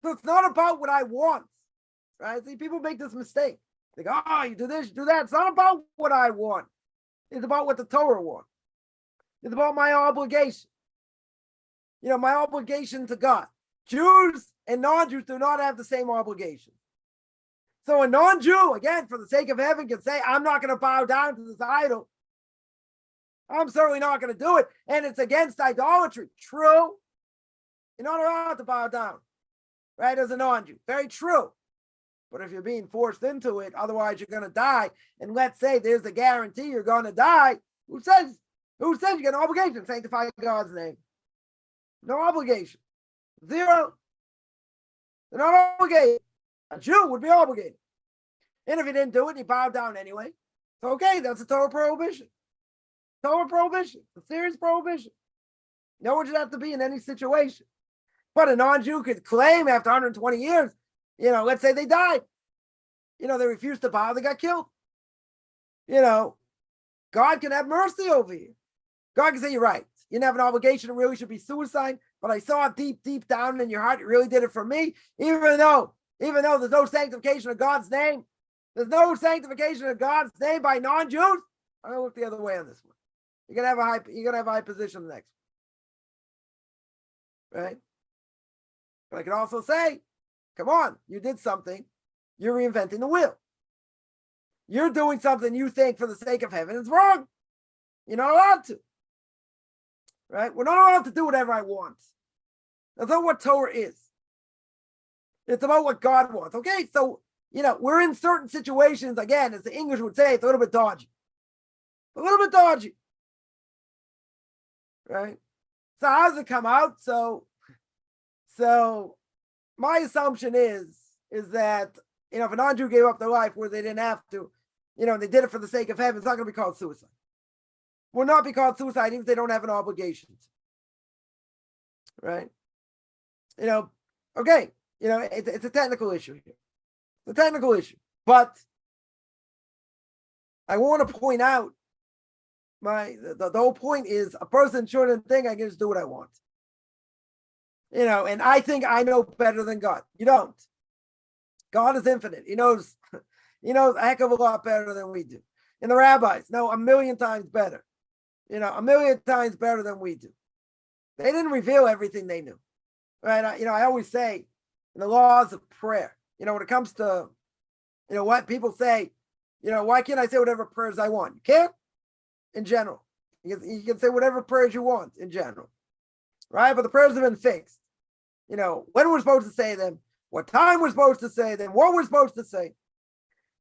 So it's not about what I want, right? See, people make this mistake. They go, oh, you do this, you do that. It's not about what I want. It's about what the Torah wants. It's about my obligation. My obligation to God. Jews and non-Jews do not have the same obligation. So a non-Jew, again, for the sake of heaven, can say, I'm not going to bow down to this idol. I'm certainly not going to do it. And it's against idolatry. True. You're not allowed to bow down, right, as a non-Jew. Very true. But if you're being forced into it, otherwise you're going to die. And let's say there's a guarantee you're going to die. Who says you got an obligation to sanctify God's name? No obligation. Zero. They're not obligated. A Jew would be obligated. And if he didn't do it, he bowed down anyway. So, okay, that's a Torah prohibition. Torah prohibition. A serious prohibition. No one should have to be in any situation. But a non-Jew could claim after 120 years, let's say they died. They refused to bow, they got killed. God can have mercy over you. God can say, you're right. You didn't have an obligation. It really should be suicide. But I saw it deep down in your heart. You really did it for me. Even though there's no sanctification of God's name, there's no sanctification of God's name by non-Jews. I'm going to look the other way on this one. You're going to have a high position the next one. Right? But I can also say, come on, you did something. You're reinventing the wheel. You're doing something you think for the sake of heaven is wrong. You're not allowed to. Right? We're not allowed to do whatever I want. That's not what Torah is. It's about what God wants. Okay, so, we're in certain situations, again, as the English would say, it's a little bit dodgy. A little bit dodgy. Right? So how does it come out? So my assumption is that, if a non-Jew gave up their life where they didn't have to, they did it for the sake of heaven, it's not going to be called suicide. Will not be called suicide even if they don't have an obligation. Right? Okay. It's a technical issue here. It's a technical issue. But I want to point out the whole point is a person shouldn't think I can just do what I want. And I think I know better than God. You don't. God is infinite. He knows a heck of a lot better than we do. And the rabbis know a million times better. A million times better than we do. They didn't reveal everything they knew. Right? I always say in the laws of prayer, when it comes to, what people say, why can't I say whatever prayers I want? You can't in general. You can say whatever prayers you want in general. Right? But the prayers have been fixed. When we're supposed to say them, what time we're supposed to say them, what we're supposed to say.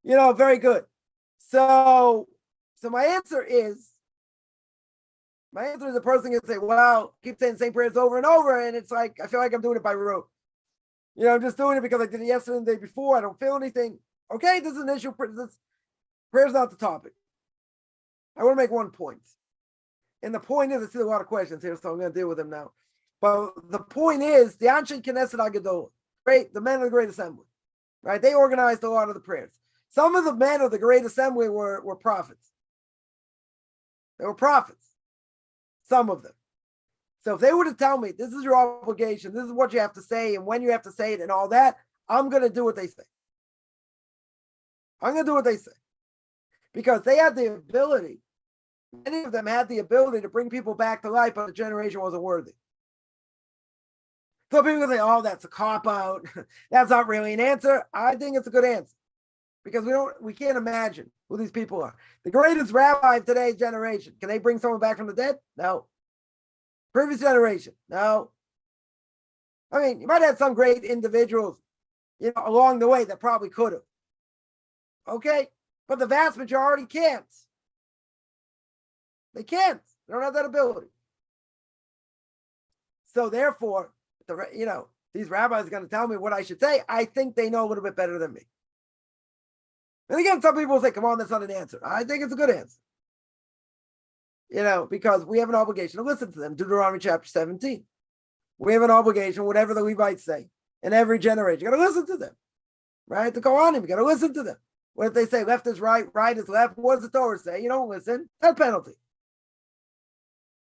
Very good. So my answer is a person can say, well, keep saying the same prayers over and over. And it's like, I feel like I'm doing it by rote. I'm just doing it because I did it yesterday and the day before. I don't feel anything. Okay, this is an issue. Prayer's not the topic. I want to make one point. And the point is, I see a lot of questions here, so I'm going to deal with them now. But the point is, the Anshe Knesset HaGadol, right? The men of the Great Assembly, right? They organized a lot of the prayers. Some of the men of the Great Assembly were prophets. They were prophets. Some of them. So if they were to tell me, this is your obligation, this is what you have to say, and when you have to say it, and all that, I'm going to do what they say. I'm going to do what they say. Because they had the ability, many of them had the ability to bring people back to life, but the generation wasn't worthy. So people say, oh, that's a cop-out. That's not really an answer. I think it's a good answer. Because we can't imagine who these people are. The greatest rabbi of today's generation. Can they bring someone back from the dead? No. Previous generation? No. I mean, you might have some great individuals, along the way that probably could have. Okay? But the vast majority can't. They can't. They don't have that ability. So therefore, these rabbis are going to tell me what I should say. I think they know a little bit better than me. And again, some people say, come on, that's not an answer. I think it's a good answer. Because we have an obligation to listen to them. Deuteronomy chapter 17. We have an obligation, whatever the Levites say, in every generation. You got to listen to them, right? The Kohanim, you got to listen to them. What if they say left is right, right is left? What does the Torah say? You don't listen. That's penalty.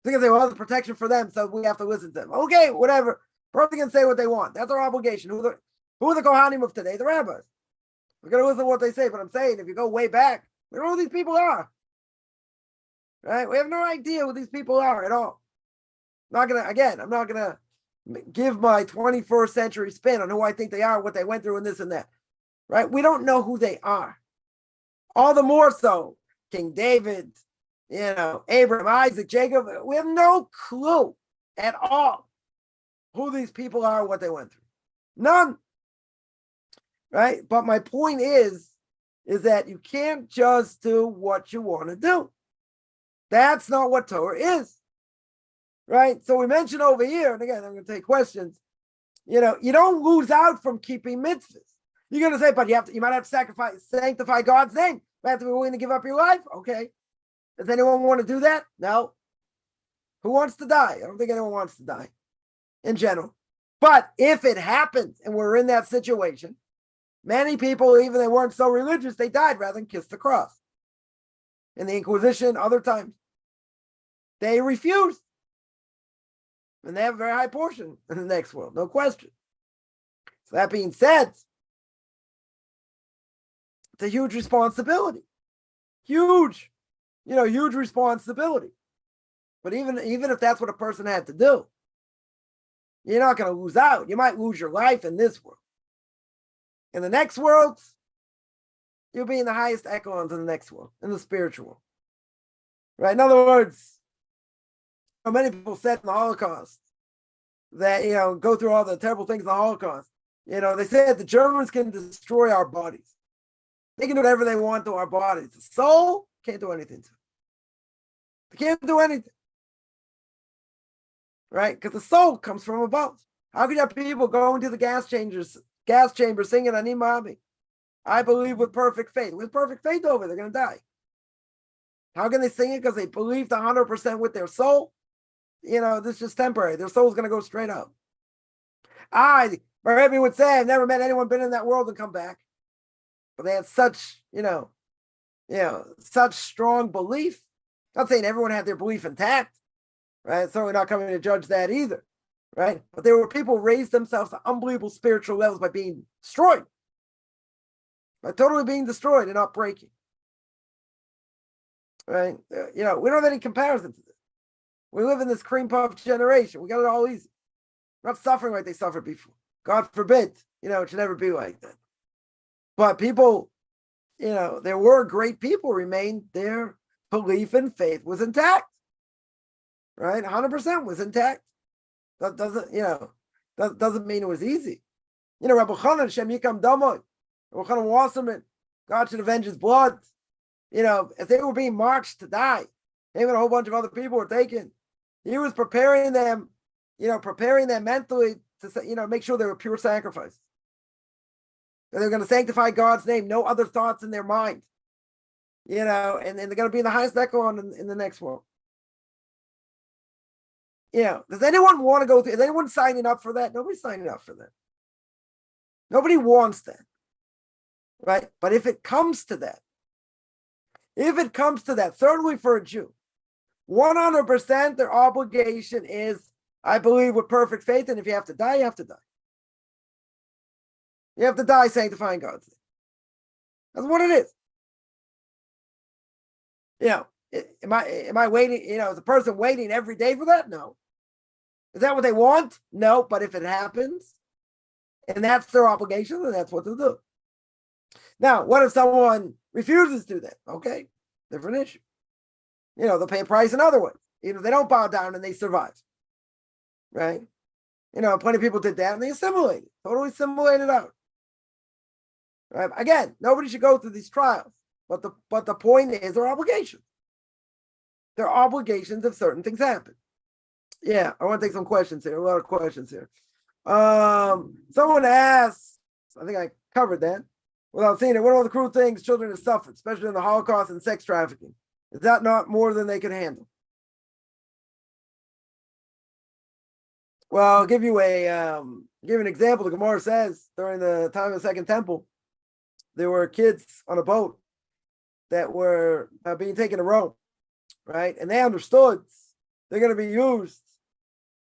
They're going to say, well, there's protection for them, so we have to listen to them. Okay, whatever. Person can say what they want. That's our obligation. Who are the Kohanim of today? The rabbis. We're going to listen to what they say. But I'm saying, if you go way back, we don't know who these people are. Right? We have no idea who these people are at all. I'm not going to give my 21st century spin on who I think they are, what they went through, and this and that. Right? We don't know who they are. All the more so, King David, Abraham, Isaac, Jacob. We have no clue at all who these people are, what they went through. None. Right? But my point is that you can't just do what you want to do. That's not what Torah is. Right? So we mentioned over here, and again, I'm going to take questions. You don't lose out from keeping mitzvahs. You're going to say, but you might have to sanctify God's name. You have to be willing to give up your life. Okay. Does anyone want to do that? No. Who wants to die? I don't think anyone wants to die in general. But if it happens and we're in that situation, many people, even they weren't so religious, they died rather than kiss the cross. In the Inquisition, other times, they refused. And they have a very high portion in the next world, no question. So that being said, it's a huge responsibility. Huge responsibility. But even if that's what a person had to do, you're not going to lose out. You might lose your life in this world. In the next world, you'll be in the highest echelons in the next world, in the spiritual world. Right? In other words, many people said in the Holocaust that, go through all the terrible things in the Holocaust. They said the Germans can destroy our bodies. They can do whatever they want to our bodies. The soul can't do anything to it. They can't do anything. Right? Because the soul comes from above. How can you have people going to the gas chamber singing Ani Ma'ami? I believe with perfect faith. With perfect faith over, they're going to die. How can they sing it? Because they believed 100% with their soul. This is just temporary. Their soul's going to go straight up. My Rebbe would say, I've never met anyone been in that world and come back. But they had such, such strong belief. Not saying everyone had their belief intact, right? So we're not coming to judge that either, right? But there were people who raised themselves to unbelievable spiritual levels by being destroyed, by totally being destroyed and not breaking, right? We don't have any comparison to this. We live in this cream puff generation. We got it all easy. We're not suffering like they suffered before. God forbid, it should never be like that. But people, there were great people remained, their belief and faith was intact, right? 100% was intact. That doesn't mean it was easy. Rabbi Chanan, Shem Yikam Damoy, Rabbi Chanan Wasserman, God should avenge his blood. If they were being marched to die, him and a whole bunch of other people were taken. He was preparing them mentally to, make sure they were pure sacrifice. They're going to sanctify God's name, no other thoughts in their mind, and they're going to be in the highest echelon in the next world. Does anyone want to go through? Is anyone signing up for that? Nobody's signing up for that. Nobody wants that, right? But if it comes to that, certainly for a Jew, 100% their obligation is, I believe with perfect faith, and if you have to die, you have to die. You have to die sanctifying God's name. That's what it is. Am I waiting? Is the person waiting every day for that? No. Is that what they want? No. But if it happens, and that's their obligation, then that's what they'll do. Now, what if someone refuses to do that? Okay, different issue. They'll pay a price in other ways, even if they don't bow down and they survive. Right? Plenty of people did that and they assimilated, totally assimilated out. Right? Again, nobody should go through these trials, but the point is their obligations. Their obligations if certain things happen. Yeah, I want to take some questions here. A lot of questions here. Someone asks, I think I covered that without saying it. What are all the cruel things children have suffered, especially in the Holocaust and sex trafficking? Is that not more than they can handle? Well, I'll give you an example. The Gemara says during the time of the Second Temple, there were kids on a boat that were being taken to Rome, right? And they understood they're going to be used,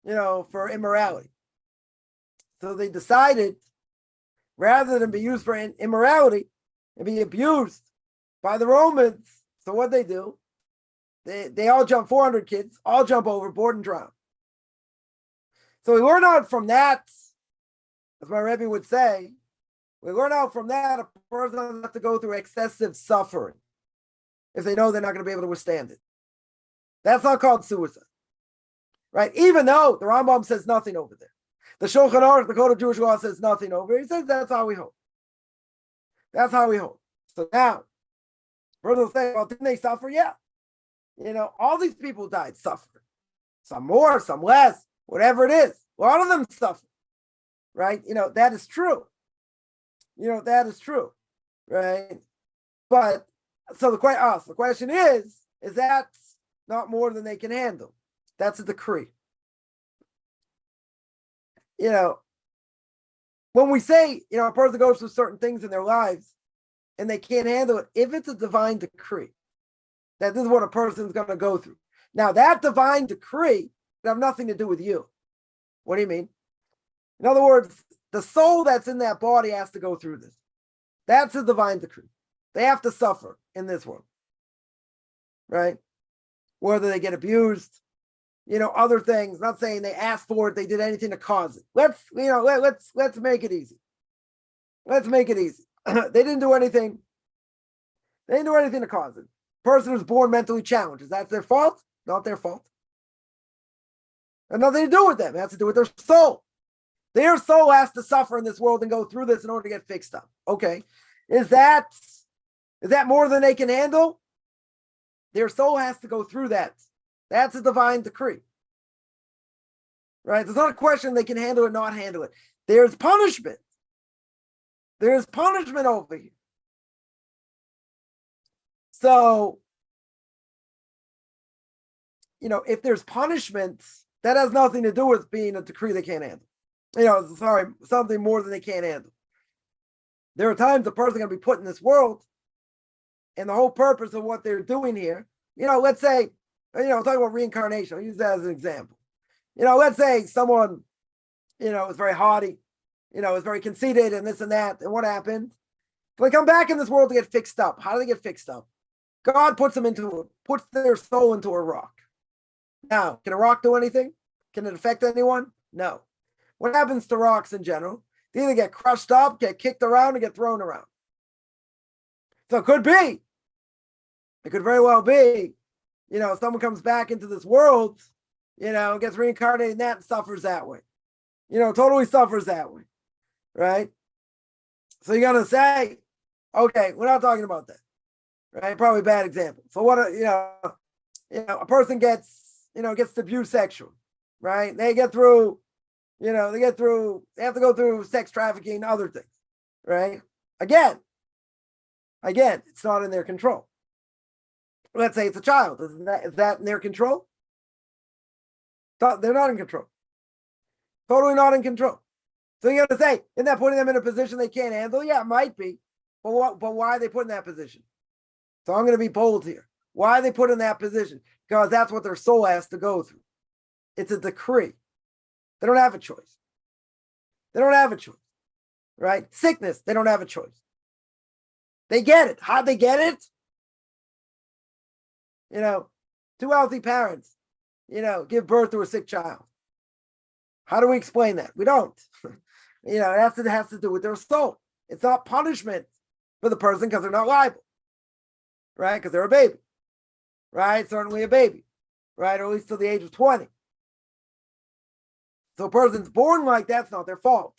for immorality. So they decided, rather than be used for immorality and be abused by the Romans, so what they do, they all jump, 400 kids, all jump overboard and drown. So we learn out from that, as my Rebbe would say, we learn out from that a person doesn't have to go through excessive suffering if they know they're not going to be able to withstand it. That's not called suicide, right? Even though the Rambam says nothing over there. The Shulchan Aruch, the Code of Jewish Law, says nothing over it. He says that's how we hold. That's how we hold. So now, person will say, well, didn't they suffer? Yeah. All these people died suffering. Some more, some less, whatever it is. A lot of them suffer, right? That is true. That is true, right? But, so the question is that not more than they can handle? That's a decree. When we say, a person goes through certain things in their lives and they can't handle it, if it's a divine decree, that this is what a person's going to go through. Now, that divine decree would have nothing to do with you. What do you mean? In other words, the soul that's in that body has to go through this. That's a divine decree. They have to suffer in this world, right? Whether they get abused, other things. Not saying they asked for it, they did anything to cause it. Let's make it easy. Let's make it easy. They didn't do anything. They didn't do anything to cause it. Person who's born mentally challenged. Is that their fault? Not their fault. And nothing to do with them. It has to do with their soul. Their soul has to suffer in this world and go through this in order to get fixed up. Okay. Is that more than they can handle? Their soul has to go through that. That's a divine decree. Right? There's not a question they can handle it, not handle it. There's punishment. There's punishment over here. So, if there's punishment, that has nothing to do with being a decree they can't handle. Something more than they can't handle. There are times a person going to be put in this world, and the whole purpose of what they're doing here, let's say, talking about reincarnation, I'll use that as an example. Let's say someone, is very haughty, is very conceited and this and that. And what happened? They come back in this world to get fixed up. How do they get fixed up? God puts their soul into a rock. Now, can a rock do anything? Can it affect anyone? No. What happens to rocks in general? They either get crushed up, get kicked around, or get thrown around. So it could very well be, someone comes back into this world, gets reincarnated in that and suffers that way. Totally suffers that way. Right? So you're going to say, okay, we're not talking about that. Right? Probably a bad example. So what, a person gets abused sexually, right? They get through, they have to go through sex trafficking, other things, right? Again, it's not in their control. Let's say it's a child. Is that in their control? They're not in control. Totally not in control. So you're going to say, isn't that putting them in a position they can't handle? Yeah, it might be. But why are they put in that position? So I'm going to be bold here. Why are they put in that position? Because that's what their soul has to go through. It's a decree. They don't have a choice. They don't have a choice, right? Sickness, they don't have a choice. They get it. How'd they get it? Two healthy parents, give birth to a sick child. How do we explain that? We don't. It has to do with their soul. It's not punishment for the person because they're not liable, right? Because they're a baby, right? Certainly a baby, right? Or at least till the age of 20. So a person's born like that's not their fault.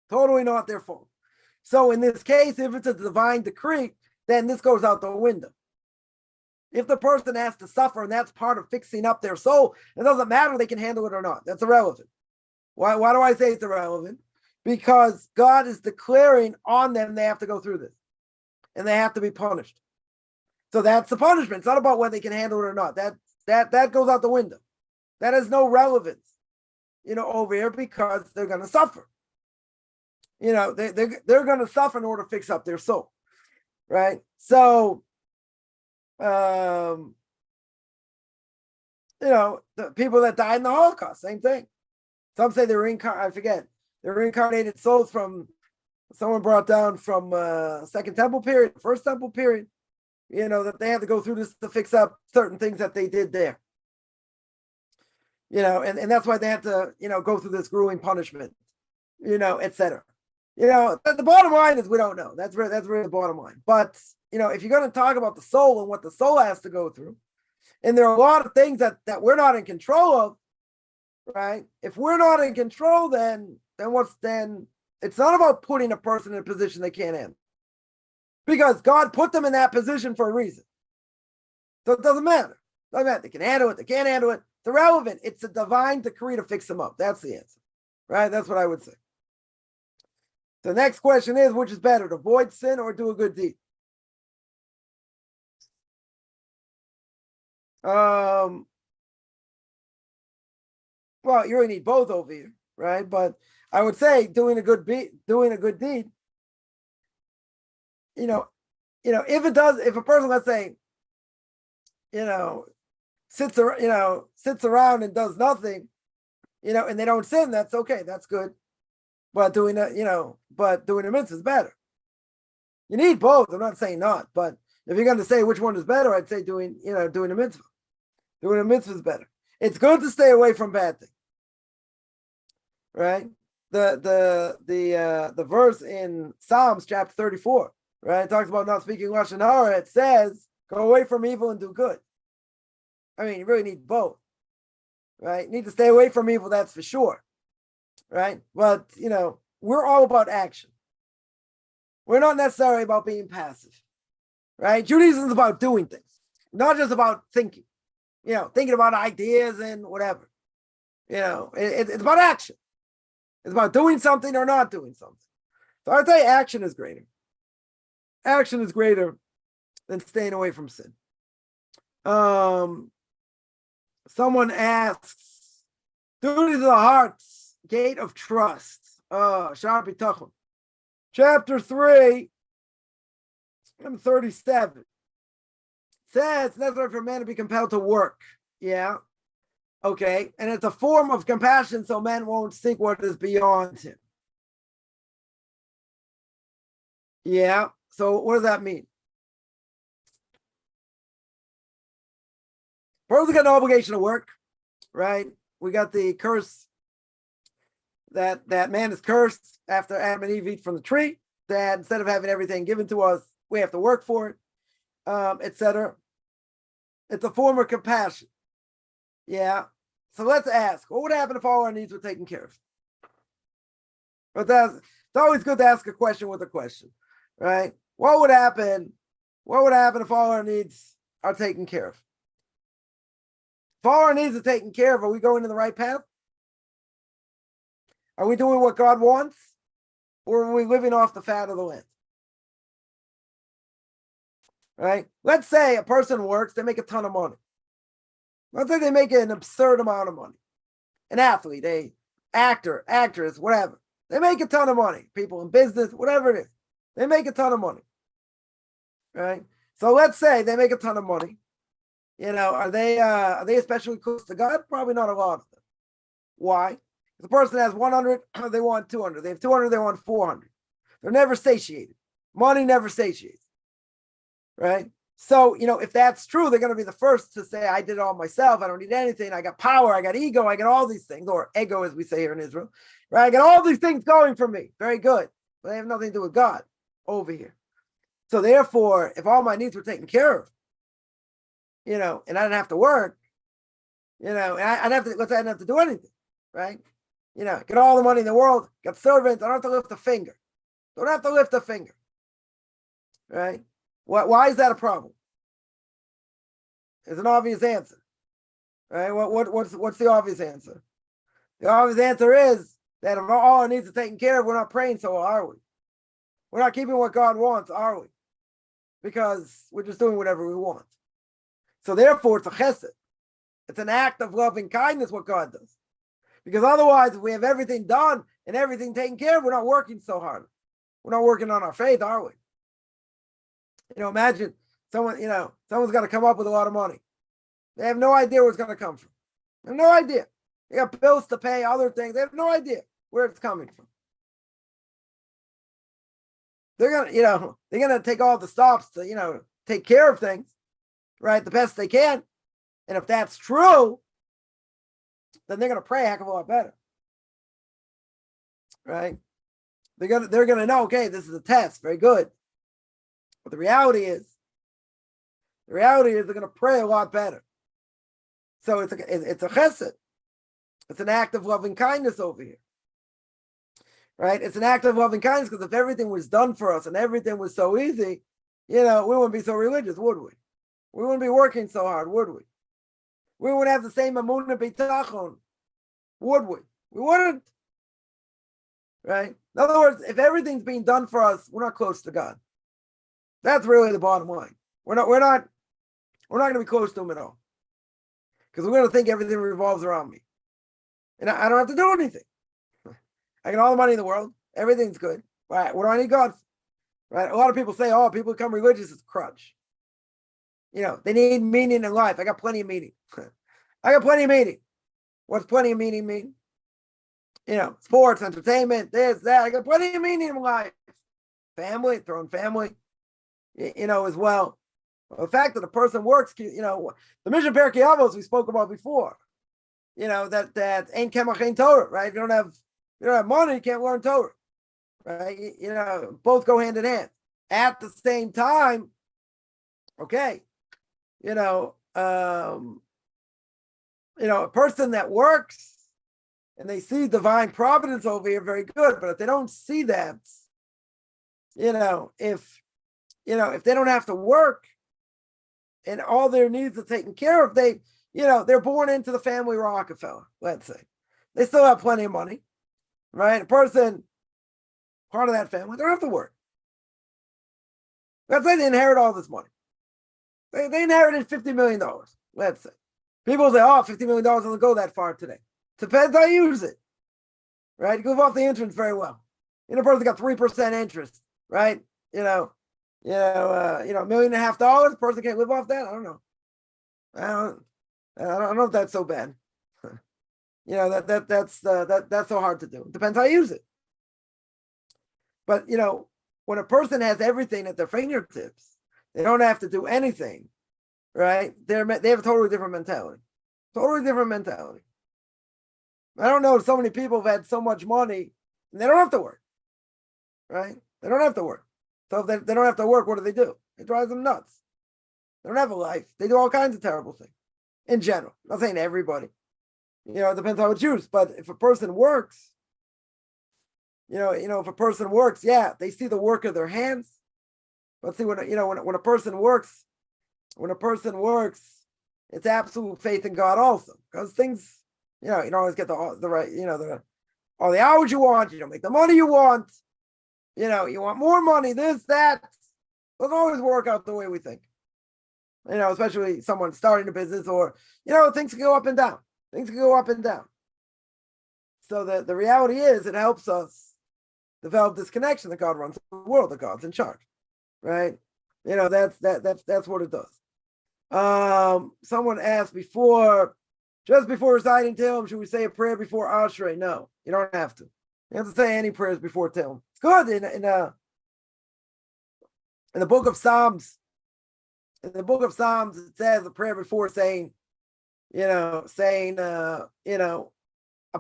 Totally not their fault. So in this case, if it's a divine decree, then this goes out the window. If the person has to suffer and that's part of fixing up their soul, it doesn't matter if they can handle it or not. That's irrelevant. Why do I say it's irrelevant? Because God is declaring on them they have to go through this and they have to be punished. So that's the punishment. It's not about whether they can handle it or not. That goes out the window. That has no relevance, over here, because they're going to suffer. They're going to suffer in order to fix up their soul, right? So, the people that died in the Holocaust, same thing. Some say they're reincarnated souls from, someone brought down from Second Temple period, First Temple period, that they had to go through this to fix up certain things that they did there. And that's why they had to, go through this grueling punishment, etc. The bottom line is we don't know. That's really the bottom line. But, if you're going to talk about the soul and what the soul has to go through, and there are a lot of things that we're not in control of, right? If we're not in control, then it's not about putting a person in a position they can't handle. Because God put them in that position for a reason. So it doesn't matter. They can handle it, they can't handle it. It's irrelevant. It's a divine decree to fix them up. That's the answer. Right? That's what I would say. The next question is, which is better, to avoid sin or do a good deed? Well, you really need both over here, right? But I would say doing a good deed, if a person, let's say, sits around and does nothing, and they don't sin, that's okay, that's good. But doing a mitzvah is better. You need both. I'm not saying not, but if you're going to say which one is better, I'd say doing a mitzvah. Doing a mitzvah is better. It's good to stay away from bad things, right? The verse in Psalms chapter 34, right? It talks about not speaking Lashon Hara. It says, go away from evil and do good. I mean, you really need both, right? You need to stay away from evil, that's for sure, right? But, we're all about action. We're not necessarily about being passive, right? Judaism is about doing things, not just about thinking, thinking about ideas and whatever. It's about action. It's about doing something or not doing something. So I'd say action is greater. Action is greater than staying away from sin. Someone asks, duty to the heart's gate of trust. Sha'ar Bitachon. Chapter 3, 37. Says it's necessary for a man to be compelled to work. Yeah. Okay. And it's a form of compassion so man won't seek what is beyond him. Yeah. So what does that mean? Person got an obligation to work, right? We got the curse that man is cursed after Adam and Eve eat from the tree, that instead of having everything given to us, we have to work for it, etc. It's a form of compassion. Yeah. So let's ask, what would happen if all our needs were taken care of? But it's always good to ask a question with a question, right? What would happen if all our needs are taken care of? If all our needs are taken care of, are we going in the right path? Are we doing what God wants? Or are we living off the fat of the land? Right? Let's say a person works, they make a ton of money. Let's say they make an absurd amount of money. An athlete, actor, actress, whatever. They make a ton of money. People in business, whatever it is. They make a ton of money. Right? So let's say they make a ton of money. Are they especially close to God? Probably not a lot of them. Why? If the person has 100, they want 200. They have 200, they want 400. They're never satiated. Money never satiates. Right? So, if that's true, they're going to be the first to say, I did it all myself. I don't need anything. I got power. I got ego. I got all these things, or ego, as we say here in Israel. Right? I got all these things going for me. Very good. But they have nothing to do with God over here. So therefore, if all my needs were taken care of, and I didn't have to work, and I didn't have to do anything, right? Get all the money in the world, got servants, I don't have to lift a finger. Don't have to lift a finger, right? Why is that a problem? It's an obvious answer, right? What's the obvious answer? The obvious answer is that if all our needs are taken care of, we're not praying so well, are we? We're not keeping what God wants, are we? Because we're just doing whatever we want. So therefore, it's a chesed. It's an act of loving kindness, what God does. Because otherwise, if we have everything done and everything taken care of, we're not working so hard. We're not working on our faith, are we? Imagine someone's got to come up with a lot of money. They have no idea where it's going to come from. They have no idea. They got bills to pay, other things. They have no idea where it's coming from. They're gonna take all the stops to take care of things, right, the best they can. And if that's true, then they're gonna pray a heck of a lot better, right? They're gonna know, okay, this is a test, very good. But the reality is they're gonna pray a lot better. So it's a chesed. It's an act of loving kindness over here, right? It's an act of loving kindness because if everything was done for us and everything was so easy, we wouldn't be so religious, would we? We wouldn't be working so hard, would we? We wouldn't have the same emunah bitachon, would we? We wouldn't, right? In other words, if everything's being done for us, we're not close to God. That's really the bottom line. We're not going to be close to Him at all, because we're going to think everything revolves around me. And I don't have to do anything. I got all the money in the world. Everything's good. Right? What do I need God for? Right? A lot of people say, oh, people become religious is crutch. They need meaning in life. I got plenty of meaning. I got plenty of meaning. What's plenty of meaning mean? Sports, entertainment, this, that. I got plenty of meaning in life. Family, throw in family, as well. The fact that a person works, the Mishna Pirke Avos we spoke about before. That ain't kemach ain't Torah, right? If you don't have money, you can't learn Torah, right? Both go hand in hand. At the same time, okay, a person that works and they see divine providence over here, very good. But if they don't see that, if they don't have to work and all their needs are taken care of, they're born into the family Rockefeller, let's say. They still have plenty of money, right? A person, part of that family, they don't have to work. Let's say they inherit all this money. They inherited $50 million, let's say. People say, oh, $50 million doesn't go that far today. Depends how you use it, right? You live off the interest very well. A person got 3% interest, right? $1.5 million, a person can't live off that? I don't know. I don't know if that's so bad. That's so hard to do. It depends how you use it. But when a person has everything at their fingertips, they don't have to do anything, right? They have a totally different mentality. Totally different mentality. I don't know, so many people have had so much money and they don't have to work, right? They don't have to work. So if they don't have to work, what do? It drives them nuts. They don't have a life. They do all kinds of terrible things. In general, I'm not saying everybody. It depends how it's used. But if a person works, if a person works, yeah, they see the work of their hands. But see, when a person works, it's absolute faith in God also, because things, you don't always get the right, all the hours you want. You don't make the money you want. You want more money. This, that. Doesn't always work out the way we think. Especially someone starting a business, or, things can go up and down. Things can go up and down. So the reality is, it helps us develop this connection that God runs the world, that God's in charge, right? That's what it does. Someone asked just before reciting Tehillim, should we say a prayer before Ashrei? No, you don't have to. You have to say any prayers before Tehillim. It's good in the book of Psalms. In the book of Psalms, it says a prayer before saying a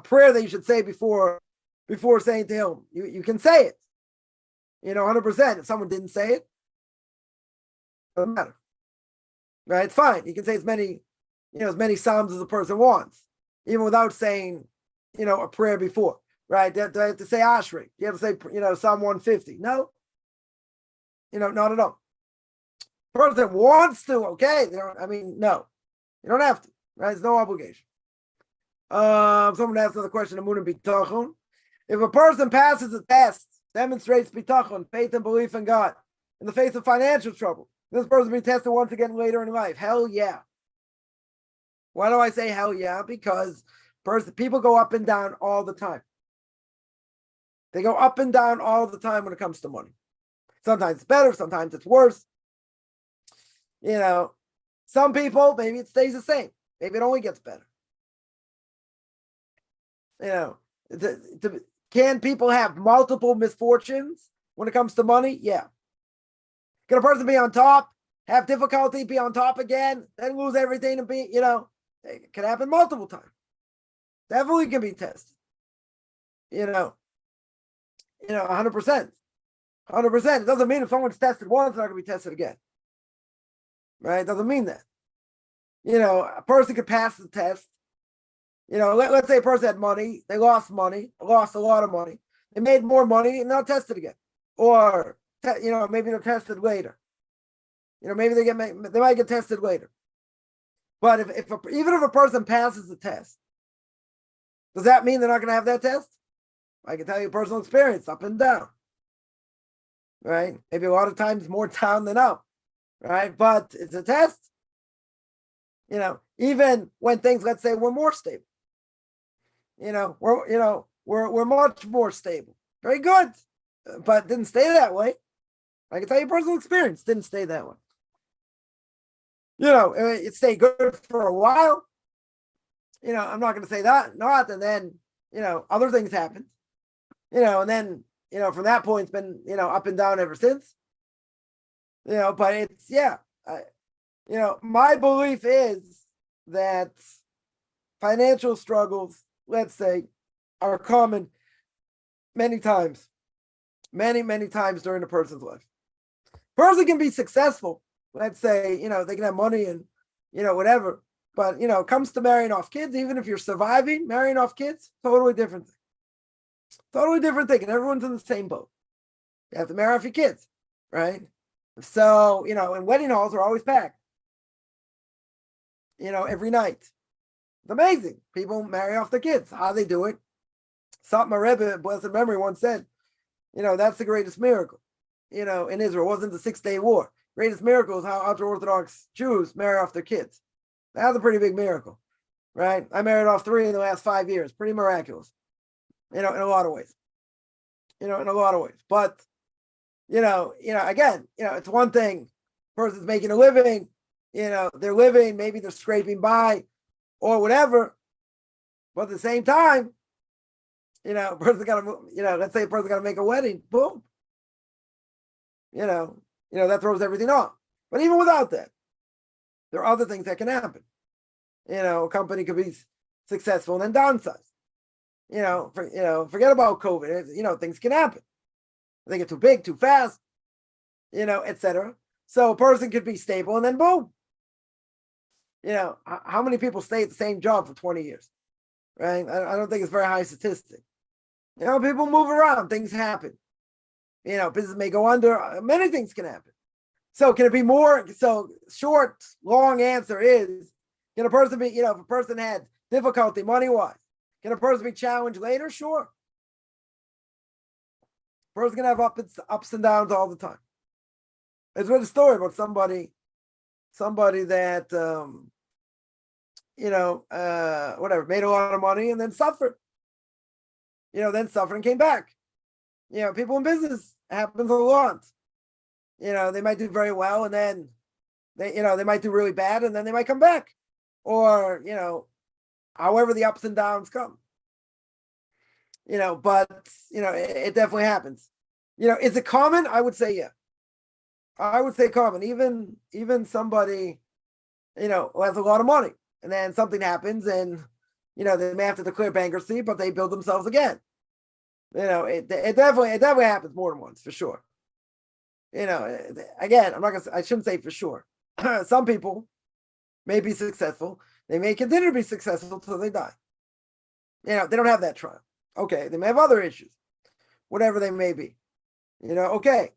prayer that you should say before saying Tehillim. You can say it, 100%. If someone didn't say it, doesn't matter, right? It's fine. You can say as many Psalms as a person wants, even without saying, a prayer before, right? Do I have to say Ashrei? Do you have to say, Psalm 150? No, not at all. Person wants to, okay. They don't, I mean, no, you don't have to, right? There's no obligation. Someone asked another question, Amun Bitachon. If a person passes a test, demonstrates bitachon, faith and belief in God, in the face of financial trouble, this person will be tested once again later in life. Hell yeah. Why do I say hell yeah? Because people go up and down all the time. They go up and down all the time when it comes to money. Sometimes it's better, sometimes it's worse. Some people, maybe it stays the same. Maybe it only gets better. Can people have multiple misfortunes when it comes to money? Yeah. Can a person be on top, have difficulty, be on top again, then lose everything and be, it can happen multiple times. Definitely can be tested. 100%. 100%. It doesn't mean if someone's tested once, it's not going to be tested again. Right? It doesn't mean that. A person could pass the test. Let's say a person had money, they lost a lot of money. They made more money and they'll test it again. Or, maybe they're tested later. Maybe they might get tested later. But even if a person passes the test, does that mean they're not going to have that test? I can tell you personal experience, up and down. Right? Maybe a lot of times more down than up. Right? But it's a test. Even when things, let's say, were more stable. We're much more stable. Very good. But didn't stay that way. I can tell you personal experience, didn't stay that way. It stayed good for a while. I'm not going to say that, not, and then, other things happened. And then, from that point, it's been, up and down ever since. But it's, my belief is that financial struggles, let's say, are common many times during a person's life. Person can be successful. Let's say, they can have money and, whatever. But, comes to marrying off kids, even if you're surviving, marrying off kids, totally different thing. Totally different thing. And everyone's in the same boat. You have to marry off your kids, right? So, and wedding halls are always packed. Every night. It's amazing. People marry off their kids. How they do it. Satmar Rebbe, blessed memory, once said, that's the greatest miracle. In Israel, it wasn't the 6-day war. Greatest miracle is how ultra-Orthodox Jews marry off their kids. That's a pretty big miracle, right? I married off 3 in the last 5 years. Pretty miraculous, in a lot of ways. But, again, it's one thing. Person's making a living, they're living, maybe they're scraping by or whatever. But at the same time, person got to, let's say a person got to make a wedding, boom. That throws everything off. But even without that, there are other things that can happen. A company could be successful and then downsize. Forget about COVID. Things can happen. They get too big, too fast, etc. So a person could be stable and then boom. How many people stay at the same job for 20 years? Right? I don't think it's a very high statistic. People move around, things happen. Business may go under, many things can happen. So can it be more? So short, long answer is, can a person be, if a person had difficulty money-wise, can a person be challenged later? Sure. A person can have ups and downs all the time. It's a story about somebody that, whatever, made a lot of money and then suffered. Then suffered and came back. People in business, happens a lot. They might do very well and then they might do really bad and then they might come back. Or, however the ups and downs come. But it definitely happens. Is it common? I would say yeah. I would say common. Even somebody, who has a lot of money and then something happens and they may have to declare bankruptcy, but they build themselves again. It definitely happens more than once, for sure. Again, I shouldn't say for sure. Some people may be successful. They may continue to be successful until they die. They don't have that trial. Okay, they may have other issues, whatever they may be. Okay,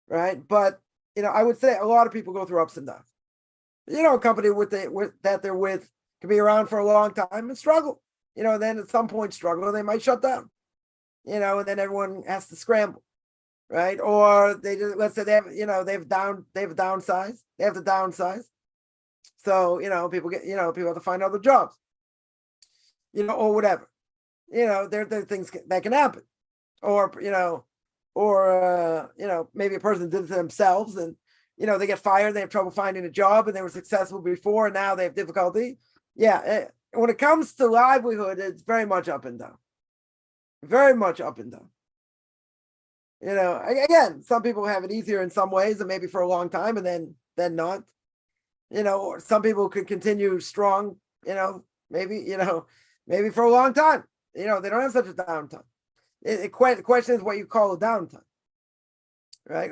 right? But I would say a lot of people go through ups and downs. A company that they're with can be around for a long time and struggle. Then at some point struggle, they might shut down. And then everyone has to scramble, right? Or let's say they have to downsize. So people have to find other jobs, or whatever. There are things that can happen, or maybe a person did it to themselves and they get fired, they have trouble finding a job, and they were successful before, and now they have difficulty. When it comes to livelihood, it's very much up and down. Very much up and down. Again, some people have it easier in some ways, and maybe for a long time, and then not. Or some people could continue strong. Maybe for a long time. They don't have such a downtime. The question is what you call a downtime. Right?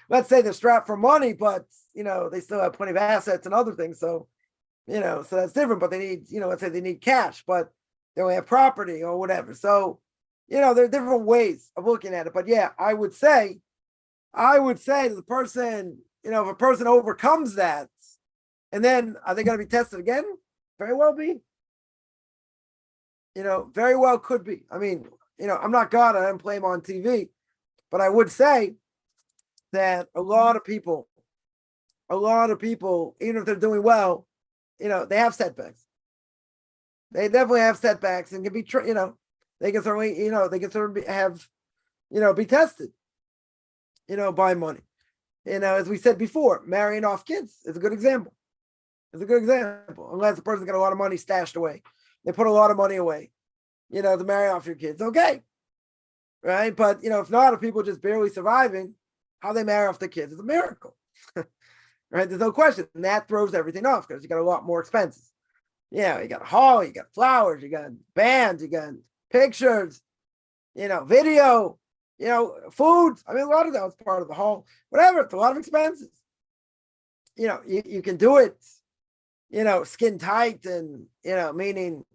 Let's say they're strapped for money, but they still have plenty of assets and other things. So, so that's different. But they need, let's say they need cash, but they don't have property or whatever. So, there are different ways of looking at it. But yeah, I would say to the person, if a person overcomes that, and then are they going to be tested again? Very well be. Very well could be. I mean, I'm not God. I don't play him on TV, but I would say that a lot of people, even if they're doing well, they have setbacks. They definitely have setbacks and can be, they can certainly, have, be tested, by money. As we said before, marrying off kids is a good example. Unless the person got a lot of money stashed away. They put a lot of money away, to marry off your kids. Okay. Right. But, if not, if people just barely surviving, how they marry off the kids is a miracle. Right. There's no question. And that throws everything off because you got a lot more expenses. You got a hall, you got flowers, you got bands, you got pictures, video, food. I mean, a lot of that was part of the hall. Whatever. It's a lot of expenses. You can do it, skin tight and, meaning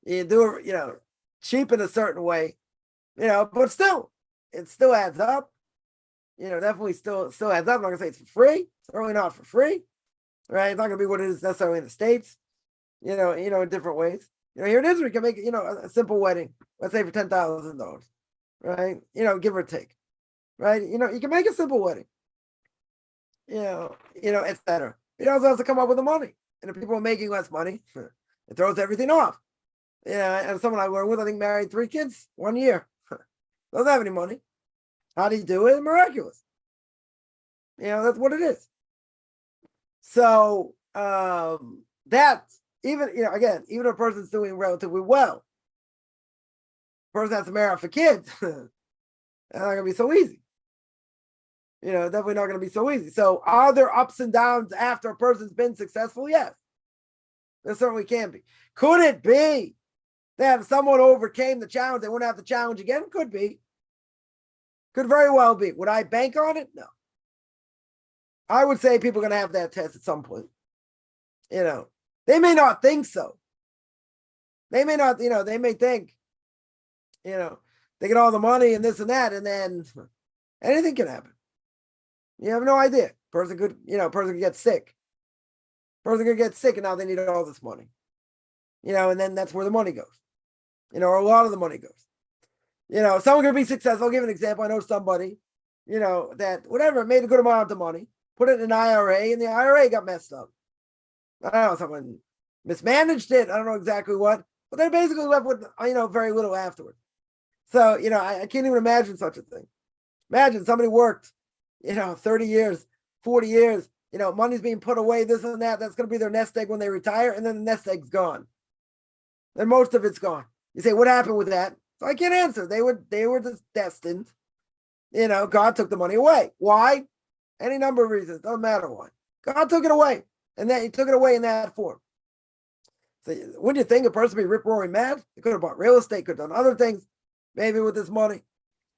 you do it, cheap in a certain way, but still, it still adds up. Definitely still adds up. I'm not gonna say it's for free. It's certainly not for free, right? It's not gonna be what it is necessarily in the States, in different ways. Here in Israel, you can make, a simple wedding, let's say for $10,000, right? Give or take, right? You can make a simple wedding, etc. You also have to come up with the money. And if people are making less money, it throws everything off. And someone I learned with, I think, married 3 kids 1 year. Doesn't have any money. How do you do it? Miraculous. That's what it is. So that even, again, even if a person's doing relatively well, the person has to marry off for kids. That's not gonna be so easy. Definitely not going to be so easy. So are there ups and downs after a person's been successful? Yes. There certainly can be. Could it be that if someone overcame the challenge, they wouldn't have the challenge again? Could be. Could very well be. Would I bank on it? No. I would say people are going to have that test at some point. They may not think so. They may not, they may think, they get all the money and this and that, and then anything can happen. You have no idea. Person could get sick. Person could get sick, and now they need all this money. And then that's where the money goes. Or a lot of the money goes. Someone could be successful. I'll give an example. I know somebody, that whatever, made a good amount of money, put it in an IRA, and the IRA got messed up. I don't know, someone mismanaged it. I don't know exactly what, but they're basically left with, very little afterwards. So, I can't even imagine such a thing. Imagine somebody worked, 30 years, 40 years, money's being put away, this and that. That's going to be their nest egg when they retire. And then the nest egg's gone. Then most of it's gone. You say, what happened with that? So I can't answer. They were just destined. God took the money away. Why? Any number of reasons. Doesn't matter why. God took it away. And then he took it away in that form. So wouldn't you think a person would be rip-roaring mad? They could have bought real estate, could have done other things, maybe with this money.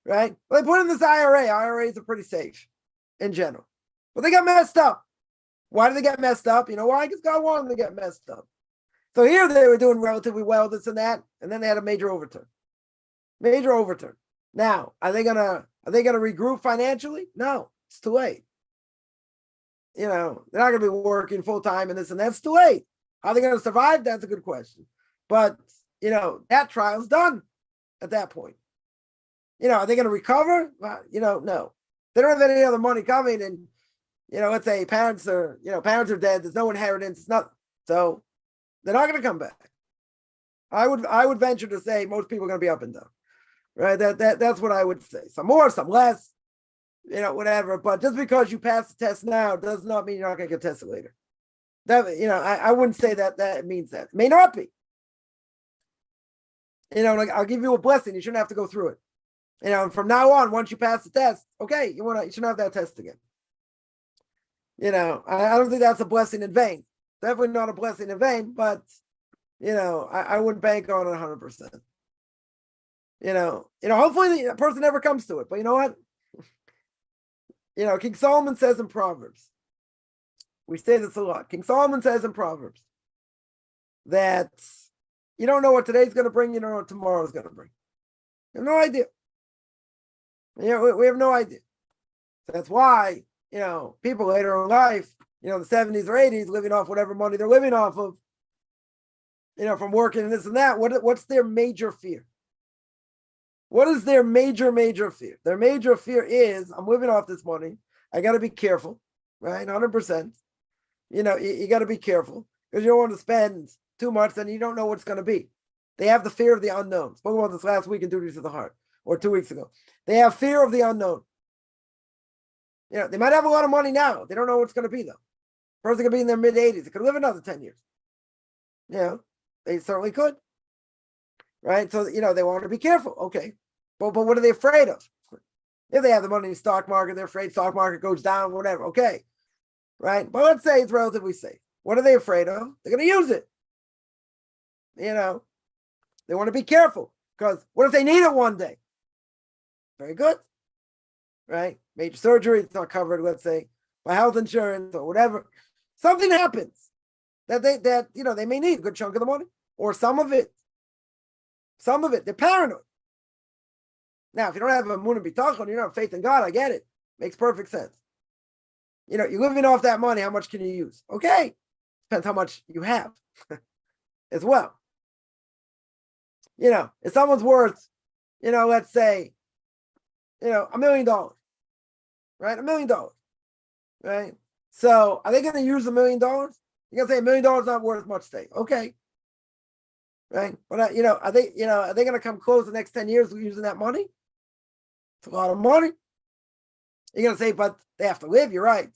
Right? Well, they put in this IRA. IRAs are pretty safe in general. But they got messed up. Why did they get messed up? You know why? Because God wanted them to get messed up. So here they were doing relatively well, this and that, and then they had a major overturn. Major overturn. Now, are they gonna regroup financially? No, it's too late. They're not going to be working full time and this and that's too late. How are they going to survive? That's a good question. But, that trial's done at that point. Are they going to recover? No. They don't have any other money coming, and let's say parents are dead. There's no inheritance. It's nothing. So they're not going to come back. I would venture to say most people are going to be up and down, right? That's what I would say. Some more, some less, whatever. But just because you pass the test now does not mean you're not going to get tested later. That I wouldn't say that means that. It may not be. Like I'll give you a blessing. You shouldn't have to go through it. And from now on, once you pass the test, okay, you shouldn't have that test again. I don't think that's a blessing in vain. Definitely not a blessing in vain, but I wouldn't bank on it 100%. Hopefully the person never comes to it. But you know what? King Solomon says in Proverbs, we say this a lot. King Solomon says in Proverbs that you don't know what today's going to bring, you don't know what tomorrow's going to bring. You have no idea. We have no idea. So that's why, people later in life, the 70s or 80s, living off whatever money they're living off of, from working and this and that. What's their major fear? What is their major fear? Their major fear is, I'm living off this money. I got to be careful, right? 100%. You got to be careful because you don't want to spend too much, then you don't know what's going to be. They have the fear of the unknown. Spoke about this last week in Duties of the Heart, or 2 weeks ago. They have fear of the unknown. They might have a lot of money now. They don't know what's going to be, though. Person could be in their mid-80s. It could live another 10 years. They certainly could. Right? So, they want to be careful. Okay. But what are they afraid of? If they have the money in the stock market, they're afraid stock market goes down, whatever. Okay. Right? But let's say it's relatively safe. What are they afraid of? They're going to use it. They want to be careful because what if they need it one day? Very good. Right? Major surgery, it's not covered, let's say, by health insurance or whatever. Something happens that they may need a good chunk of the money or some of it. Some of it, they're paranoid. Now, if you don't have a emunah bitachon, you don't have faith in God, I get it. Makes perfect sense. You're living off that money, how much can you use? Okay. Depends how much you have as well. If someone's worth, let's say, $1 million, right? $1 million, right? So are they going to use $1 million? You're going to say $1 million not worth much today. Okay. Right. But, are they going to come close the next 10 years using that money? It's a lot of money. You're going to say, but they have to live. You're right.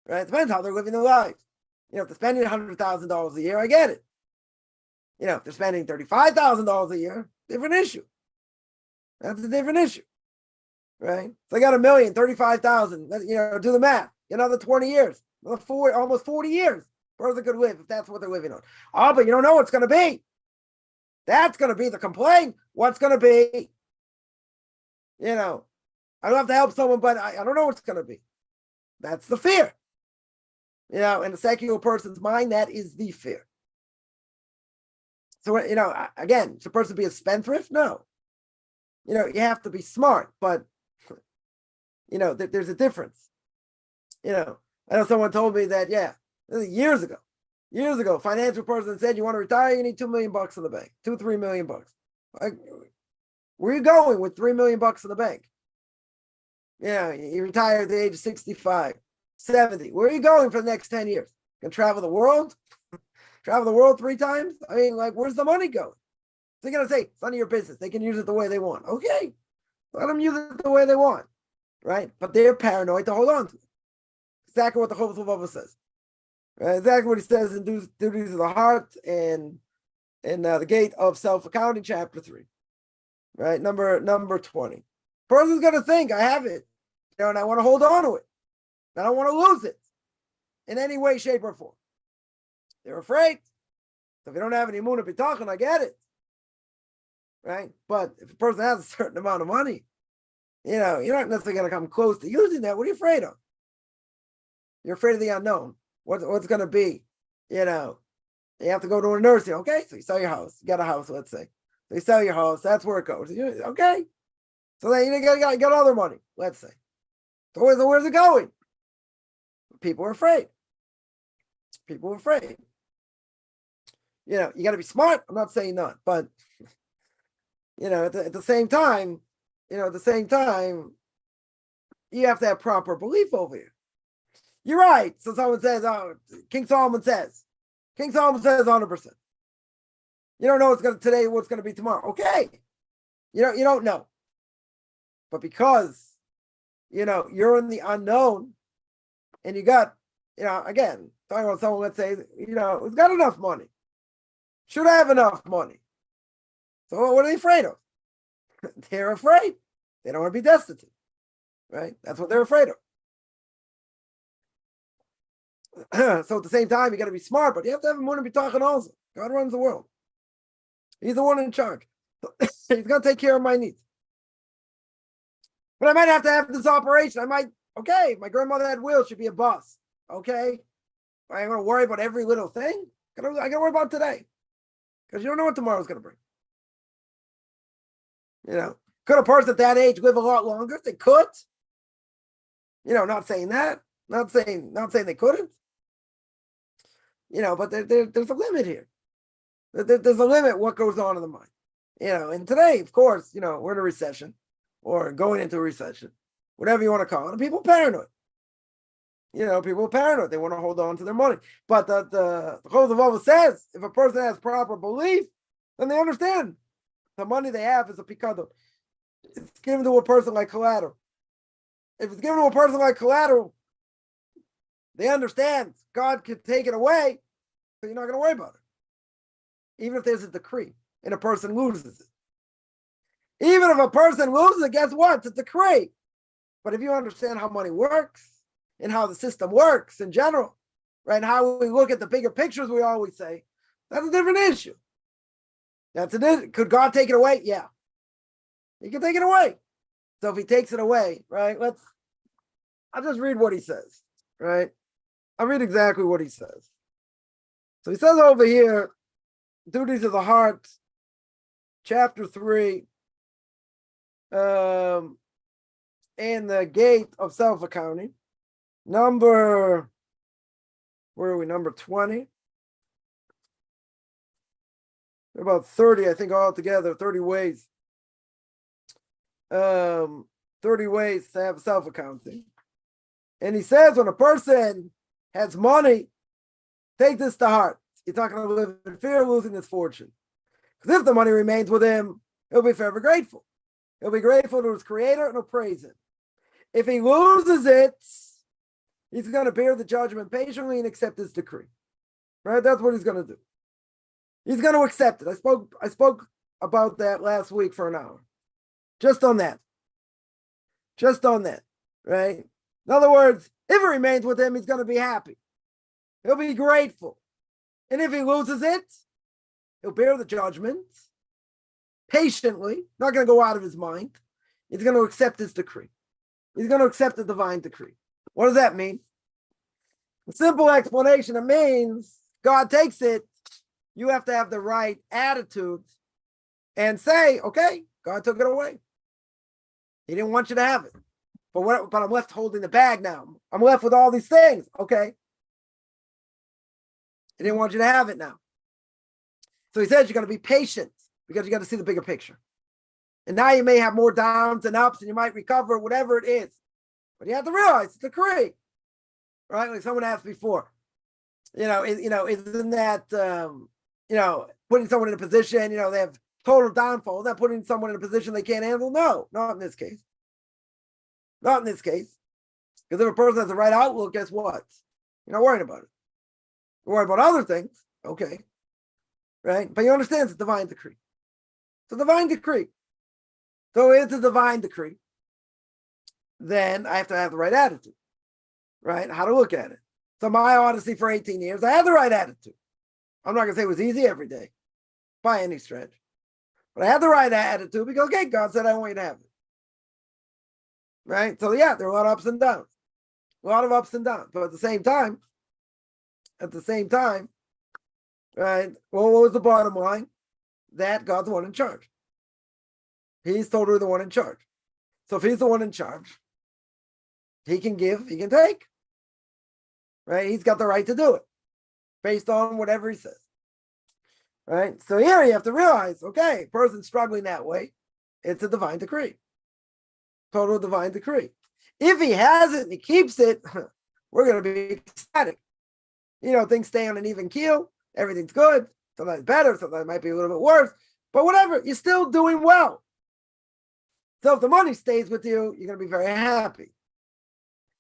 Right. It depends how they're living their lives. If they're spending $100,000 a year, I get it. If they're spending $35,000 a year, different issue. That's a different issue. Right. So I got $1 million, 35,000. Do the math. Another 20 years, almost 40 years. Person could live if that's what they're living on. Oh, but you don't know what's going to be. That's going to be the complaint. What's going to be? I don't have to help someone, but I don't know what's going to be. That's the fear. In a secular person's mind, that is the fear. So, again, should a person be a spendthrift? No. You have to be smart, but, there's a difference. I know someone told me that, years ago, financial person said, you want to retire, you need $2 million in the bank, $2-3 million. Where are you going with $3 million in the bank? You retire at the age of 65, 70. Where are you going for the next 10 years? Can travel the world? Travel the world 3 times? I mean, where's the money going? They're going to say, it's none of your business. They can use it the way they want. Okay. Let them use it the way they want. Right? But they're paranoid to hold on to it. Exactly what the Chovos HaLevavos says. Right? Exactly what he says in Duties of the Heart and in the Gate of Self-Accounting, chapter 3. Right? Number 20. Person's going to think, I have it. And I want to hold on to it. I don't want to lose it in any way, shape, or form. They're afraid. So if you don't have any emunah bitachon, I get it. Right? But if a person has a certain amount of money, you're not necessarily going to come close to using that. What are you afraid of? You're afraid of the unknown. What's going to be? You have to go to a nursing. Okay, so you sell your house. You got a house, let's say. So you sell your house. That's where it goes. Okay. So then you got other money, let's say. So where's it going? people are afraid. People are afraid. You got to be smart. I'm not saying not, but at the same time, you have to have proper belief over here. You're right. So someone says, "Oh, King Solomon says 100%." You don't know what's going to be tomorrow. Okay, you don't know, but because you're in the unknown, and you got again talking about someone, let's say who's got enough money, should have enough money. So what are they afraid of? They're afraid. They don't want to be destitute, right? That's what they're afraid of. So at the same time, you got to be smart, but you have to have more to be talking also. God runs the world. He's the one in charge. He's going to take care of my needs. But I might have to have this operation. My grandmother had wheels, should be a bus. Okay. I ain't going to worry about every little thing. I got to worry about today. Because you don't know what tomorrow's going to bring. Could a person at that age live a lot longer? They could. Not saying that. Not saying they couldn't. But there's a limit here. There's a limit what goes on in the mind. And today, of course, we're in a recession or going into a recession, whatever you want to call it. And people are paranoid. People are paranoid. They want to hold on to their money. But the Pirke Avos says if a person has proper belief, then they understand the money they have is a pikadon. It's given to a person like collateral. If it's given to a person like collateral, they understand God could take it away, so you're not going to worry about it. Even if there's a decree and a person loses it. Even if a person loses it, guess what? It's a decree. But if you understand how money works and how the system works in general, right, and how we look at the bigger pictures, we always say, that's a different issue. Could God take it away? Yeah. He can take it away. So if he takes it away, right, I'll just read what he says, right? I'll read exactly what he says. So he says over here, Duties of the Heart, chapter 3, and the gate of self-accounting, number 20. About 30, I think, altogether, 30 ways. 30 ways to have self-accounting. And he says when a person has money, take this to heart. He's not going to live in fear of losing his fortune. Because if the money remains with him, he'll be forever grateful. He'll be grateful to his creator and he'll praise him. If he loses it, he's going to bear the judgment patiently and accept his decree. Right? That's what he's going to do. He's going to accept it. I spoke about that last week for an hour. Just on that. Right? In other words, if it remains with him, he's going to be happy. He'll be grateful. And if he loses it, he'll bear the judgment patiently, not going to go out of his mind. He's going to accept his decree. He's going to accept the divine decree. What does that mean? A simple explanation, it means God takes it. You have to have the right attitude and say, okay, God took it away. He didn't want you to have it. But I'm left holding the bag now. I'm left with all these things. Okay. He didn't want you to have it now. So he says you got to be patient because you got to see the bigger picture. And now you may have more downs and ups and you might recover, whatever it is. But you have to realize it's a decree. Right? Like someone asked before, isn't that, putting someone in a position, they have total downfall. Is that putting someone in a position they can't handle? No, not in this case. Not in this case. Because if a person has the right outlook, guess what? You're not worried about it. You're worried about other things. Okay. Right? But you understand it's a divine decree. It's a divine decree. So it's a divine decree. Then I have to have the right attitude. Right? How to look at it. So my odyssey for 18 years, I had the right attitude. I'm not going to say it was easy every day by any stretch. But I had the right attitude because, okay, God said I want you to have it. Right? So yeah, there are a lot of ups and downs. A lot of ups and downs. But at the same time, right, well, what was the bottom line? That God's the one in charge. He's totally the one in charge. So if he's the one in charge, he can give, he can take. right? He's got the right to do it based on whatever he says, right? So here you have to realize, okay, person struggling that way, it's a divine decree, total divine decree. If he has it and he keeps it, we're going to be ecstatic. Things stay on an even keel. Everything's good. Sometimes better. Sometimes it might be a little bit worse. But whatever, you're still doing well. So if the money stays with you, you're going to be very happy.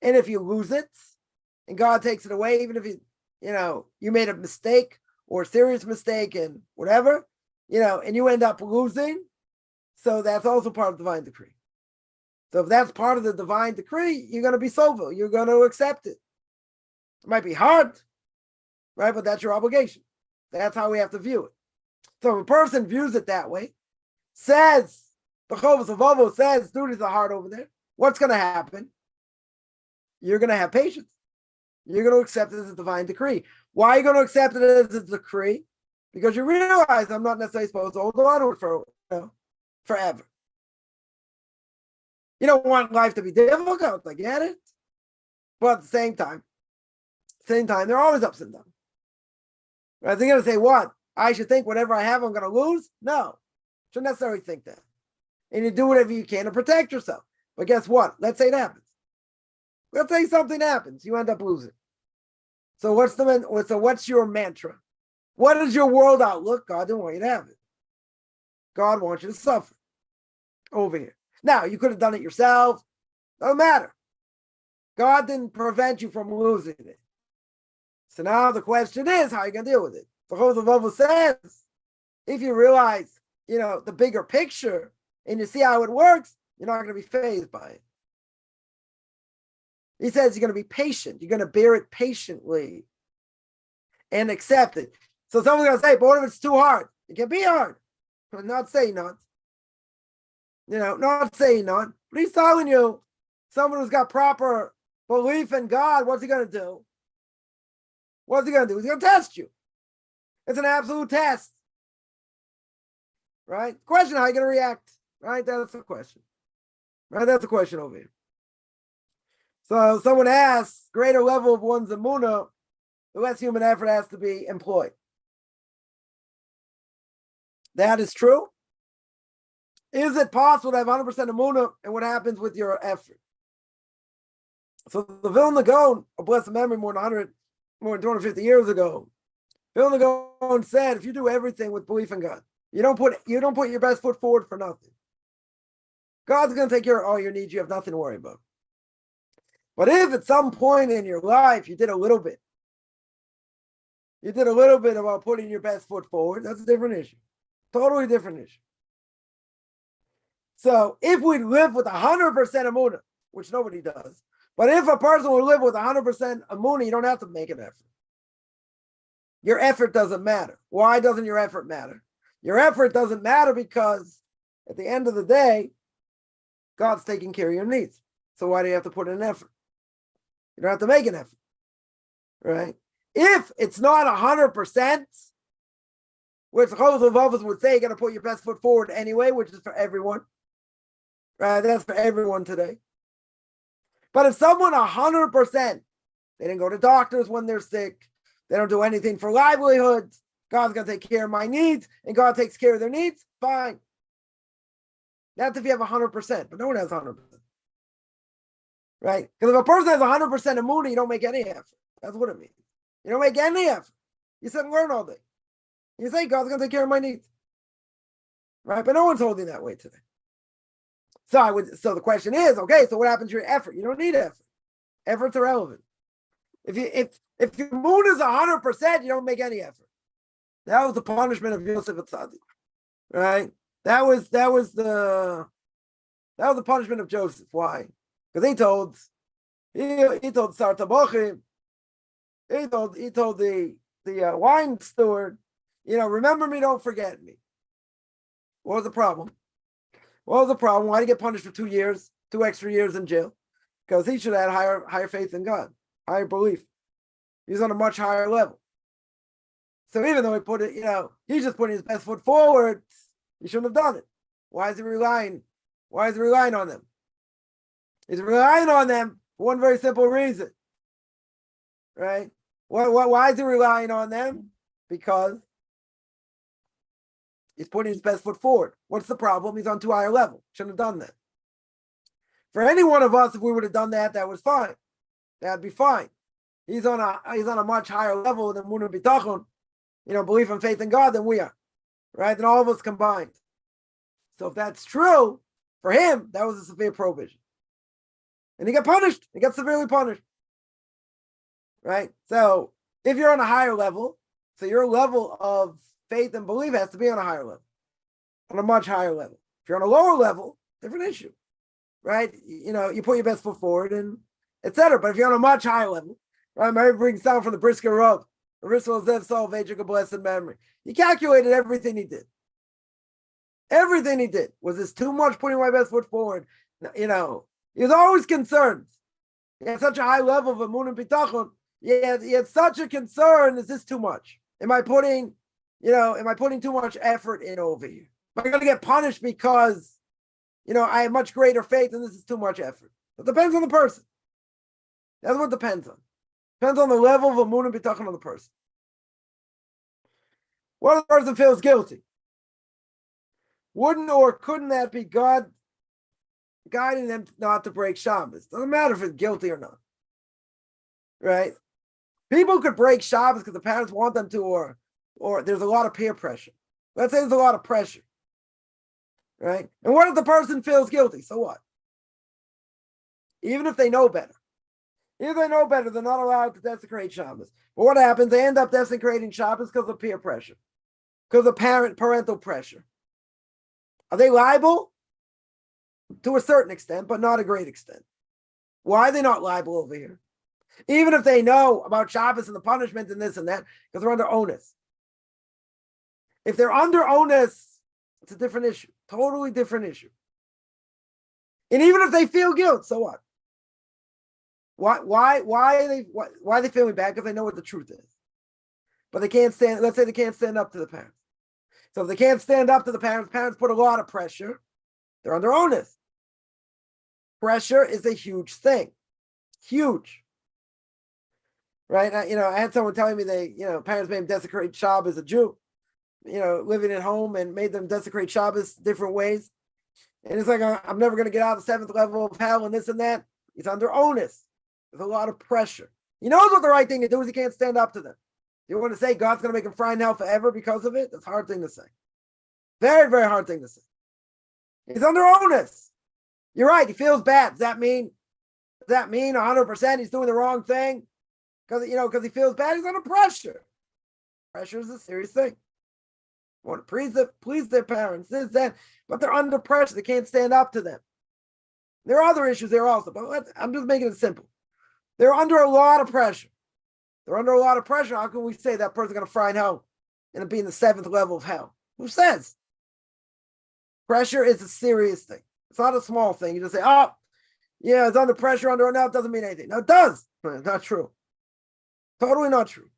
And if you lose it and God takes it away, even if you made a mistake or a serious mistake and whatever, and you end up losing, so that's also part of divine decree. So if that's part of the divine decree, you're going to be sober. You're going to accept it. It might be hard, right? But that's your obligation. That's how we have to view it. So if a person views it that way, says, the Pirke Avos says, duties are hard over there, what's going to happen? You're going to have patience. You're going to accept it as a divine decree. Why are you going to accept it as a decree? Because you realize I'm not necessarily supposed to hold on to it for forever. You don't want life to be difficult. I get it. But at the same time, there are always ups and downs. Right? They're going to say, what? I should think whatever I have, I'm going to lose? No. Shouldn't necessarily think that. And you do whatever you can to protect yourself. But guess what? Let's say it happens. Let's say something happens. You end up losing. So what's your mantra? What is your world outlook? God didn't want you to have it. God wants you to suffer over here. Now, you could have done it yourself. Doesn't matter. God didn't prevent you from losing it. So now the question is, how are you going to deal with it? The Pirke Avos says, if you realize, the bigger picture and you see how it works, you're not going to be fazed by it. He says you're going to be patient. You're going to bear it patiently and accept it. So someone's going to say, but what if it's too hard? It can be hard. I'm not saying not. Not saying not. But he's telling you, someone who's got proper belief in God, what's he going to do? What's he going to do? He's going to test you. It's an absolute test. Right? Question, how are you going to react? Right? That's the question. Right? That's the question over here. So someone asks, greater level of one's emunah, the less human effort has to be employed. That is true. Is it possible to have 100% emunah, and what happens with your effort? So the Vilna Gaon, a blessed memory, more than 250 years ago, Vilna Gaon said, if you do everything with belief in God, you don't put your best foot forward for nothing. God's going to take care of all your needs. You have nothing to worry about. But if at some point in your life you did a little bit about putting your best foot forward, that's a different issue. Totally different issue. So if we live with 100% emunah, which nobody does, but if a person will live with 100% emunah, you don't have to make an effort. Your effort doesn't matter. Why doesn't your effort matter? Your effort doesn't matter because at the end of the day, God's taking care of your needs. So why do you have to put in an effort? You don't have to make an effort, right? If it's not 100%, which the Pirke Avos would say, you're going to put your best foot forward anyway, which is for everyone, right? That's for everyone today. But if someone 100%, they didn't go to doctors when they're sick, they don't do anything for livelihoods, God's going to take care of my needs, and God takes care of their needs, fine. That's if you have 100%, but no one has 100%. Right? Because if a person has 100% emunah, you don't make any effort. That's what it means. You don't make any effort. You sit and learn all day. You say, God's going to take care of my needs. Right? But no one's holding that way today. So the question is, okay, so what happens to your effort? You don't need effort. Effort's irrelevant. If your emunah is 100%, you don't make any effort. That was the punishment of Yosef Atzadik. Right? That was the punishment of Joseph. Why? Because he told Sartabochim, he told the wine steward, remember me, don't forget me. What was the problem? Why did he get punished for 2 years, 2 extra years in jail? Because he should have had higher faith in God, higher belief. He was on a much higher level. So even though he put it, he's just putting his best foot forward, he shouldn't have done it. Why is he relying on them? He's relying on them for one very simple reason. right? Why is he relying on them? Because he's putting his best foot forward. What's the problem? He's on too high a level. Shouldn't have done that. For any one of us, if we would have done that, that was fine. That'd be fine. He's on a much higher level than Munah Bitachon, belief and faith in God than we are, right? Than all of us combined. So if that's true, for him, that was a severe prohibition. And he got punished. He got severely punished. Right? So if you're on a higher level, so your level of faith and belief has to be on a higher level, on a much higher level. If you're on a lower level, different issue. Right? You put your best foot forward and etc. But if you're on a much higher level, right? Mary brings down from the Brisker Road, a blessed memory. He calculated everything he did. Everything he did. Was this too much putting my best foot forward? He was always concerned. He had such a high level of emunah and bitachon. He had such a concern. Is this too much? Am I putting too much effort in over here? Am I going to get punished because, I have much greater faith and this is too much effort? It depends on the person. That's what it depends on. Depends on the level of emunah and bitachon of the person. What if the person feels guilty? Wouldn't or couldn't that be God guiding them not to break Shabbos? Doesn't matter if it's guilty or not. Right? People could break Shabbos because the parents want them to, or there's a lot of peer pressure. Let's say there's a lot of pressure. Right? And what if the person feels guilty? So what? Even if they know better. Even if they know better, they're not allowed to desecrate Shabbos. But what happens? They end up desecrating Shabbos because of peer pressure. Because of parental pressure. Are they liable? To a certain extent, but not a great extent. Why are they not liable over here? Even if they know about Shabbos and the punishment and this and that, because they're under onus. If they're under onus, it's a different issue. Totally different issue. And even if they feel guilt, so what? Why are they feeling bad? Because they know what the truth is. But they can't stand, let's say they can't stand up to the parents. So if they can't stand up to the parents put a lot of pressure, they're under onus. Pressure is a huge thing. Huge. Right? I had someone telling me parents made them desecrate Shabbos as a Jew, living at home and made them desecrate Shabbos different ways. And it's like, I'm never going to get out of the 7th level of hell and this and that. He's under onus. There's a lot of pressure. He knows what the right thing to do is. He can't stand up to them. You want to say God's going to make him fry in hell forever because of it? That's a hard thing to say. Very, very hard thing to say. He's under onus. You're right. He feels bad. Does that mean 100% he's doing the wrong thing? Because he feels bad, he's under pressure. Pressure is a serious thing. Want to please their parents, this, that, but they're under pressure. They can't stand up to them. There are other issues there also, but I'm just making it simple. They're under a lot of pressure. They're under a lot of pressure. How can we say that person's going to fry in hell and be in the 7th level of hell? Who says? Pressure is a serious thing. It's not a small thing. You just say, it's under pressure, now it doesn't mean anything. No, it does. It's not true. Totally not true.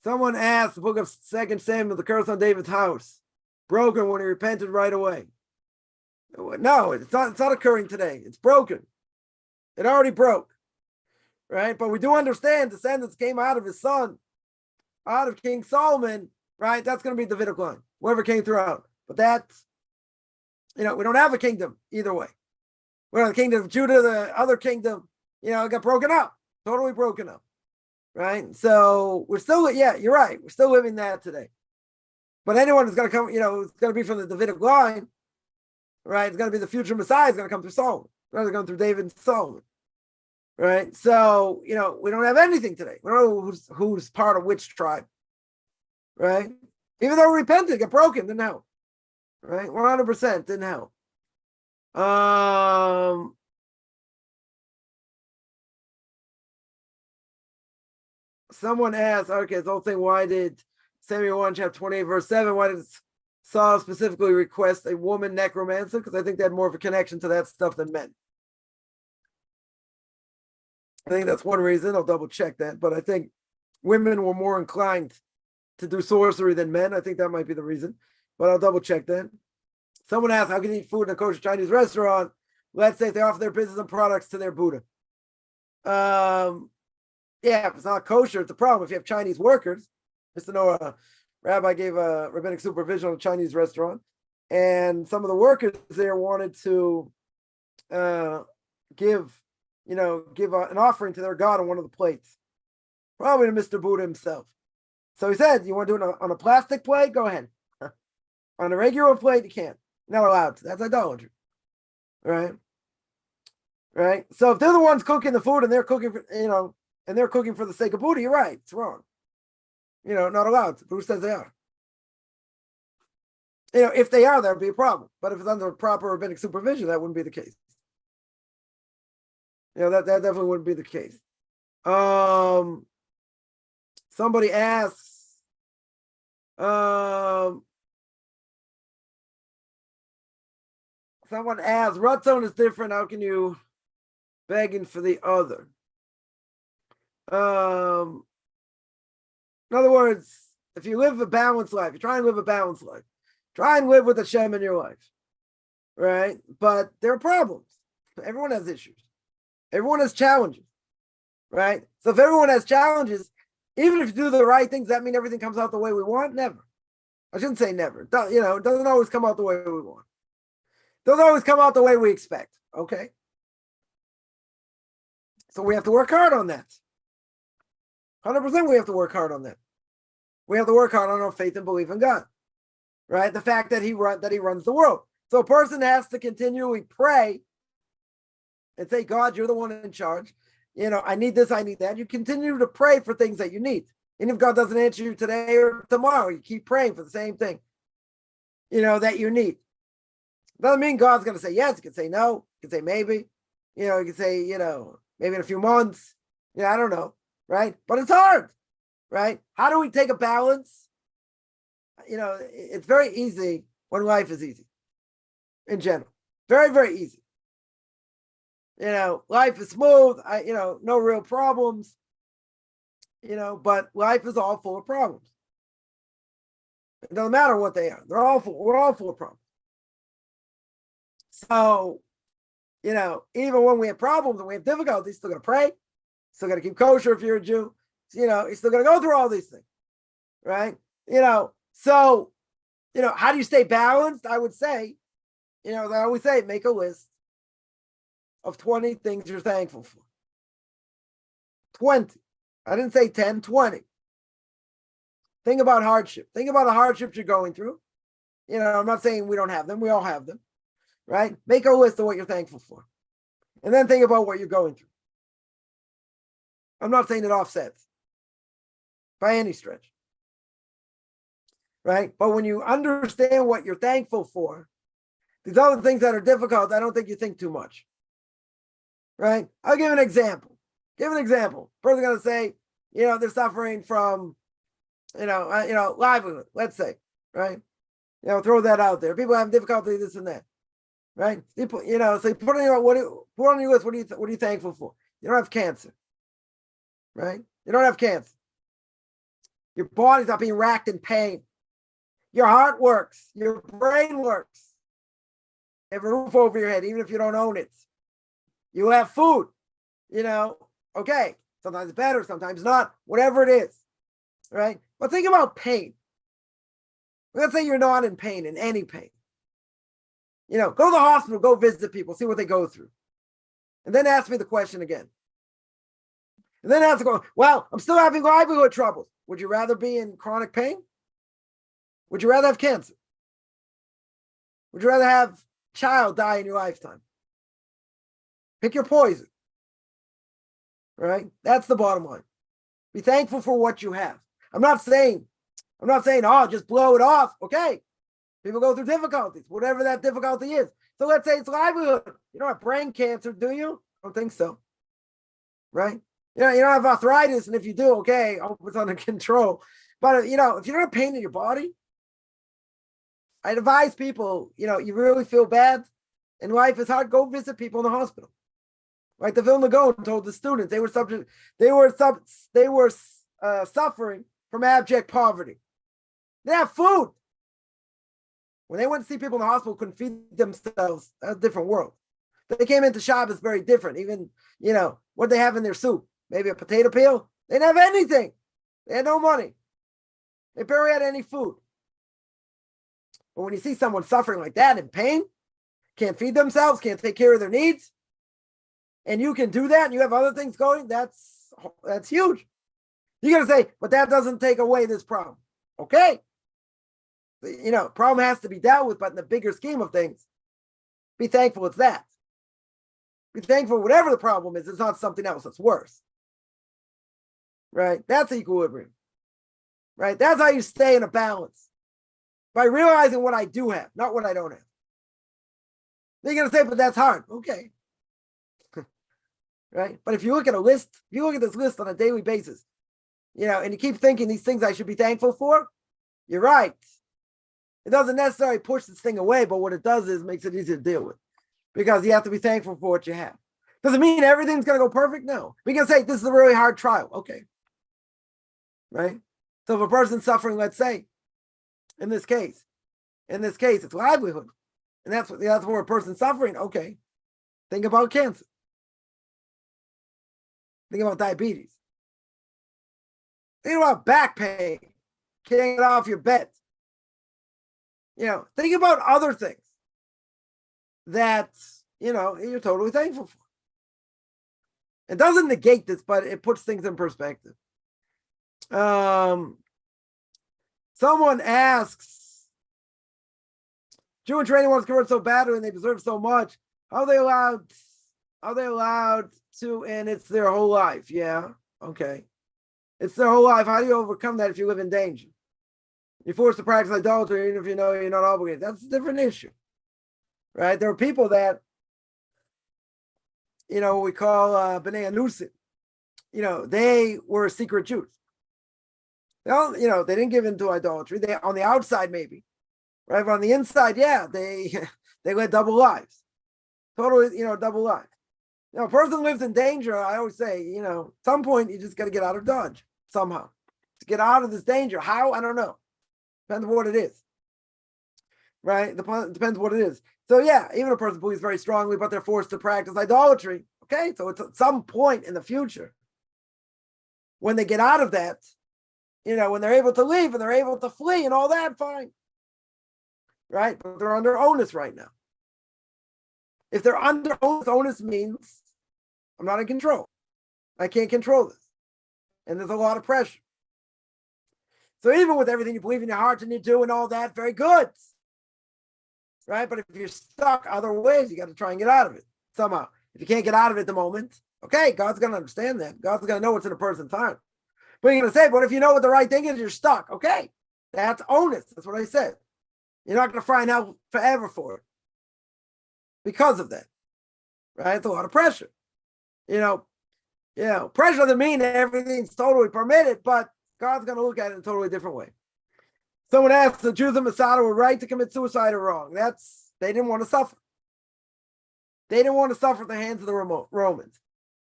Someone asked the book of 2 Samuel, the curse on David's house, broken when he repented right away. No, it's not occurring today. It's broken. It already broke. Right? But we do understand descendants came out of his son, out of King Solomon, right? That's going to be the Davidic line, whoever came throughout. But that's, we don't have a kingdom either way. We don't have the kingdom of Judah, the other kingdom, it got broken up, totally broken up, right? So we're still, you're right. We're still living that today. But anyone who's going to come, it's going to be from the Davidic line, right? It's going to be the future Messiah is going to come through Solomon. It's going through David and Solomon, right? So, we don't have anything today. We don't know who's part of which tribe, right? Even though we repented, got broken, didn't help. Right? 100% didn't help. Someone asked, okay, the whole thing, why did Samuel 1, chapter 28, verse 7, why did Saul specifically request a woman necromancer? Because I think they had more of a connection to that stuff than men. I think that's one reason. I'll double check that. But I think women were more inclined to do sorcery than men. I think that might be the reason. but I'll double check that. Someone asked, how can you eat food in a kosher Chinese restaurant? Let's say if they offer their business and products to their Buddha. Yeah, if it's not kosher, it's a problem. If you have Chinese workers, Mr. Noah, rabbi gave a rabbinic supervision on a Chinese restaurant, and some of the workers there wanted to give an offering to their god on one of the plates, probably to Mr. Buddha himself. So he said, you want to do it on a plastic plate? Go ahead. On a regular plate, you can't. You're not allowed to. That's idolatry. Right? Right? So if they're the ones cooking the food and they're cooking for, and they're cooking for the sake of Buddha, you're right. It's wrong. Not allowed. Who says they are? If they are, that would be a problem. But if it's under proper rabbinic supervision, that wouldn't be the case. That definitely wouldn't be the case. Somebody asks, someone asks, Ratzon is different. How can you begging for the other? In other words, if you live a balanced life, you try and live a balanced life. Try and live with Hashem in your life, right? But there are problems. Everyone has issues. Everyone has challenges, right? So if everyone has challenges, even if you do the right things, that mean everything comes out the way we want? Never. I shouldn't say never. It doesn't always come out the way we want. It doesn't always come out the way we expect, okay? So we have to work hard on that. 100% we have to work hard on that. We have to work hard on our faith and belief in God, right? The fact that he runs the world. So a person has to continually pray and say, God, you're the one in charge. I need this, I need that. You continue to pray for things that you need. And if God doesn't answer you today or tomorrow, you keep praying for the same thing, that you need. Doesn't mean God's going to say yes. He can say no. He can say maybe. He can say, maybe in a few months. I don't know, right? But it's hard, right? How do we take a balance? It's very easy when life is easy in general. Very, very easy. Life is smooth. No real problems. But life is all full of problems. It doesn't matter what they are. We're all full of problems. So, even when we have problems and we have difficulties, still got to pray. Still got to keep kosher if you're a Jew. You're still got to go through all these things, right? So, how do you stay balanced? I would say, I always say, make a list of 20 things you're thankful for. 20. I didn't say 10, 20. Think about hardship. Think about the hardships you're going through. I'm not saying we don't have them. We all have them, right? Make a list of what you're thankful for. And then think about what you're going through. I'm not saying it offsets by any stretch, right? But when you understand what you're thankful for, these other things that are difficult, I don't think you think too much, right? I'll give an example. Person's going to say, they're suffering from, livelihood, let's say, right? Throw that out there. People have difficulty, this and that, right? So you put on your list, what are you thankful for? You don't have cancer, right? You don't have cancer. Your body's not being racked in pain. Your heart works. Your brain works. You have a roof over your head, even if you don't own it. You have food, okay. Sometimes better, sometimes not, whatever it is, right? But think about pain. Let's say you're not in pain, in any pain. Go to the hospital, go visit people, see what they go through. And then ask me the question again. And then ask, well, I'm still having livelihood troubles. Would you rather be in chronic pain? Would you rather have cancer? Would you rather have a child die in your lifetime? Pick your poison. Right? That's the bottom line. Be thankful for what you have. I'm not saying, just blow it off. Okay. People go through difficulties, whatever that difficulty is. So let's say it's livelihood. You don't have brain cancer, do you? I don't think so. Right? You don't have arthritis, and if you do, okay, I hope it's under control. But if you don't have pain in your body, I advise people, you really feel bad and life is hard, go visit people in the hospital. Right? The Vilna Gaon told the students they were suffering from abject poverty. They have food. When they went to see people in the hospital who couldn't feed themselves, that's a different world. They came into Shabbos very different. Even, what they have in their soup, maybe a potato peel. They didn't have anything. They had no money. They barely had any food. But when you see someone suffering like that in pain, can't feed themselves, can't take care of their needs, and you can do that, and you have other things going, that's huge. You're going to say, but that doesn't take away this problem. Okay. Problem has to be dealt with, but in the bigger scheme of things, be thankful it's that. Be thankful whatever the problem is, it's not something else that's worse. Right? That's equilibrium. Right? That's how you stay in a balance. By realizing what I do have, not what I don't have. They're going to say, but that's hard. Okay. Right? But if you look at this list on a daily basis, and you keep thinking these things I should be thankful for, you're right. It doesn't necessarily push this thing away, but what it does is makes it easier to deal with, because you have to be thankful for what you have. Doesn't mean everything's going to go perfect. No, we can say this is a really hard trial. Okay. Right. So if a person's suffering, let's say, in this case, it's livelihood. And that's where a person's suffering. Okay. Think about cancer. Think about diabetes. Think about back pain. Can't get off your bed. Think about other things that, you're totally thankful for. It doesn't negate this, but it puts things in perspective. Someone asks, Jewish training wants to convert so badly and they deserve so much. How are they allowed to, and it's their whole life? Yeah. Okay. It's their whole life. How do you overcome that if you live in danger? You're forced to practice idolatry, even if you know you're not obligated. That's a different issue. Right? There are people that, we call B'nai Anusim. They were secret Jews. They didn't give in to idolatry. They, on the outside, maybe. Right? But on the inside, yeah, they led double lives. Totally, double lives. A person lives in danger. I always say, at some point, you just got to get out of Dodge somehow. To get out of this danger. How? I don't know. Depends on what it is. Right? Depends what it is. So yeah, even a person believes very strongly, but they're forced to practice idolatry. Okay, so it's at some point in the future, when they get out of that, when they're able to leave and they're able to flee and all that, fine. Right? But they're under onus right now. If they're under onus means I'm not in control. I can't control this. And there's a lot of pressure. So even with everything you believe in your heart and you do and all that, very good. Right? But if you're stuck other ways, you got to try and get out of it somehow. If you can't get out of it at the moment, okay, God's going to understand that. God's going to know what's in a person's heart. But you're going to say, but if you know what the right thing is, you're stuck. Okay, that's onus. That's what I said. You're not going to find out forever for it because of that. Right? It's a lot of pressure. Pressure doesn't mean everything's totally permitted, but God's going to look at it in a totally different way. Someone asked, the Jews of Masada were right to commit suicide or wrong? They didn't want to suffer. They didn't want to suffer at the hands of the Romans.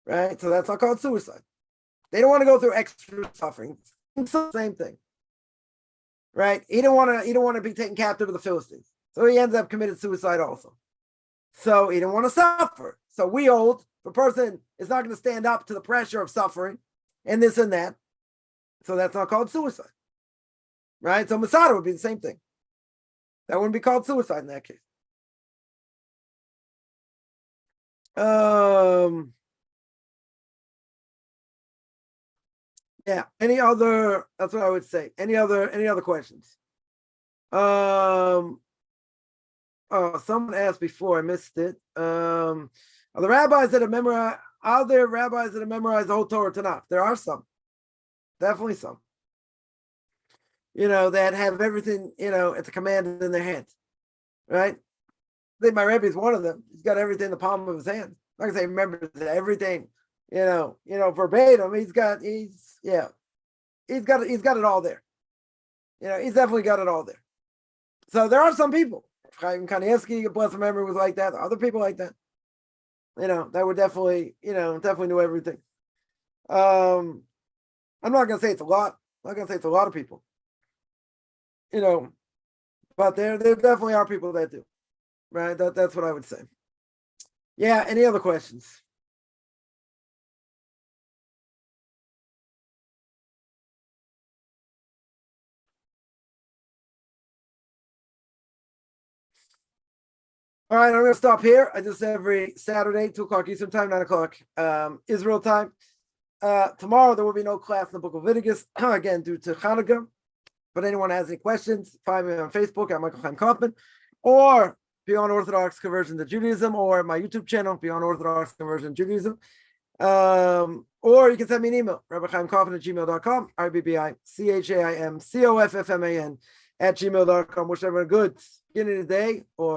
Right? So that's not called suicide. They don't want to go through extra suffering. It's the same thing. Right? He didn't want to be taken captive of the Philistines. So he ends up committed suicide also. So he didn't want to suffer. So we hold, the person is not going to stand up to the pressure of suffering and this and that. So that's not called suicide. Right? So Masada would be the same thing. That wouldn't be called suicide in that case. Yeah. Any other? That's what I would say. Any other questions? Oh, someone asked before. I missed it. Are there rabbis that have memorized the whole Torah Tanakh? There are some. Definitely some. That have everything, at the command in their hands. Right? I think my Rebbe is one of them. He's got everything in the palm of his hand. I'm not gonna say remembers everything, verbatim. He's got it all there. He's definitely got it all there. So there are some people. Chaim Kanievsky, blessed memory, was like that. Other people like that. That would definitely knew everything. I'm not gonna say it's a lot. I'm not gonna say it's a lot of people. But there definitely are people that do. Right? That's what I would say. Yeah, any other questions? All right, I'm going to stop here. I just every Saturday, 2 o'clock Eastern time, 9 o'clock Israel time. Tomorrow, there will be no class in the book of Leviticus, again, due to Hanukkah. But anyone has any questions, find me on Facebook at Michael Chaim Kaufman, or Beyond Orthodox Conversion to Judaism, or my YouTube channel, Beyond Orthodox Conversion to Judaism. Or you can send me an email, rabbichaimkaufman@gmail.com, RBBICHAIMCOFFMAN @gmail.com. Wish everyone a good beginning of the day, or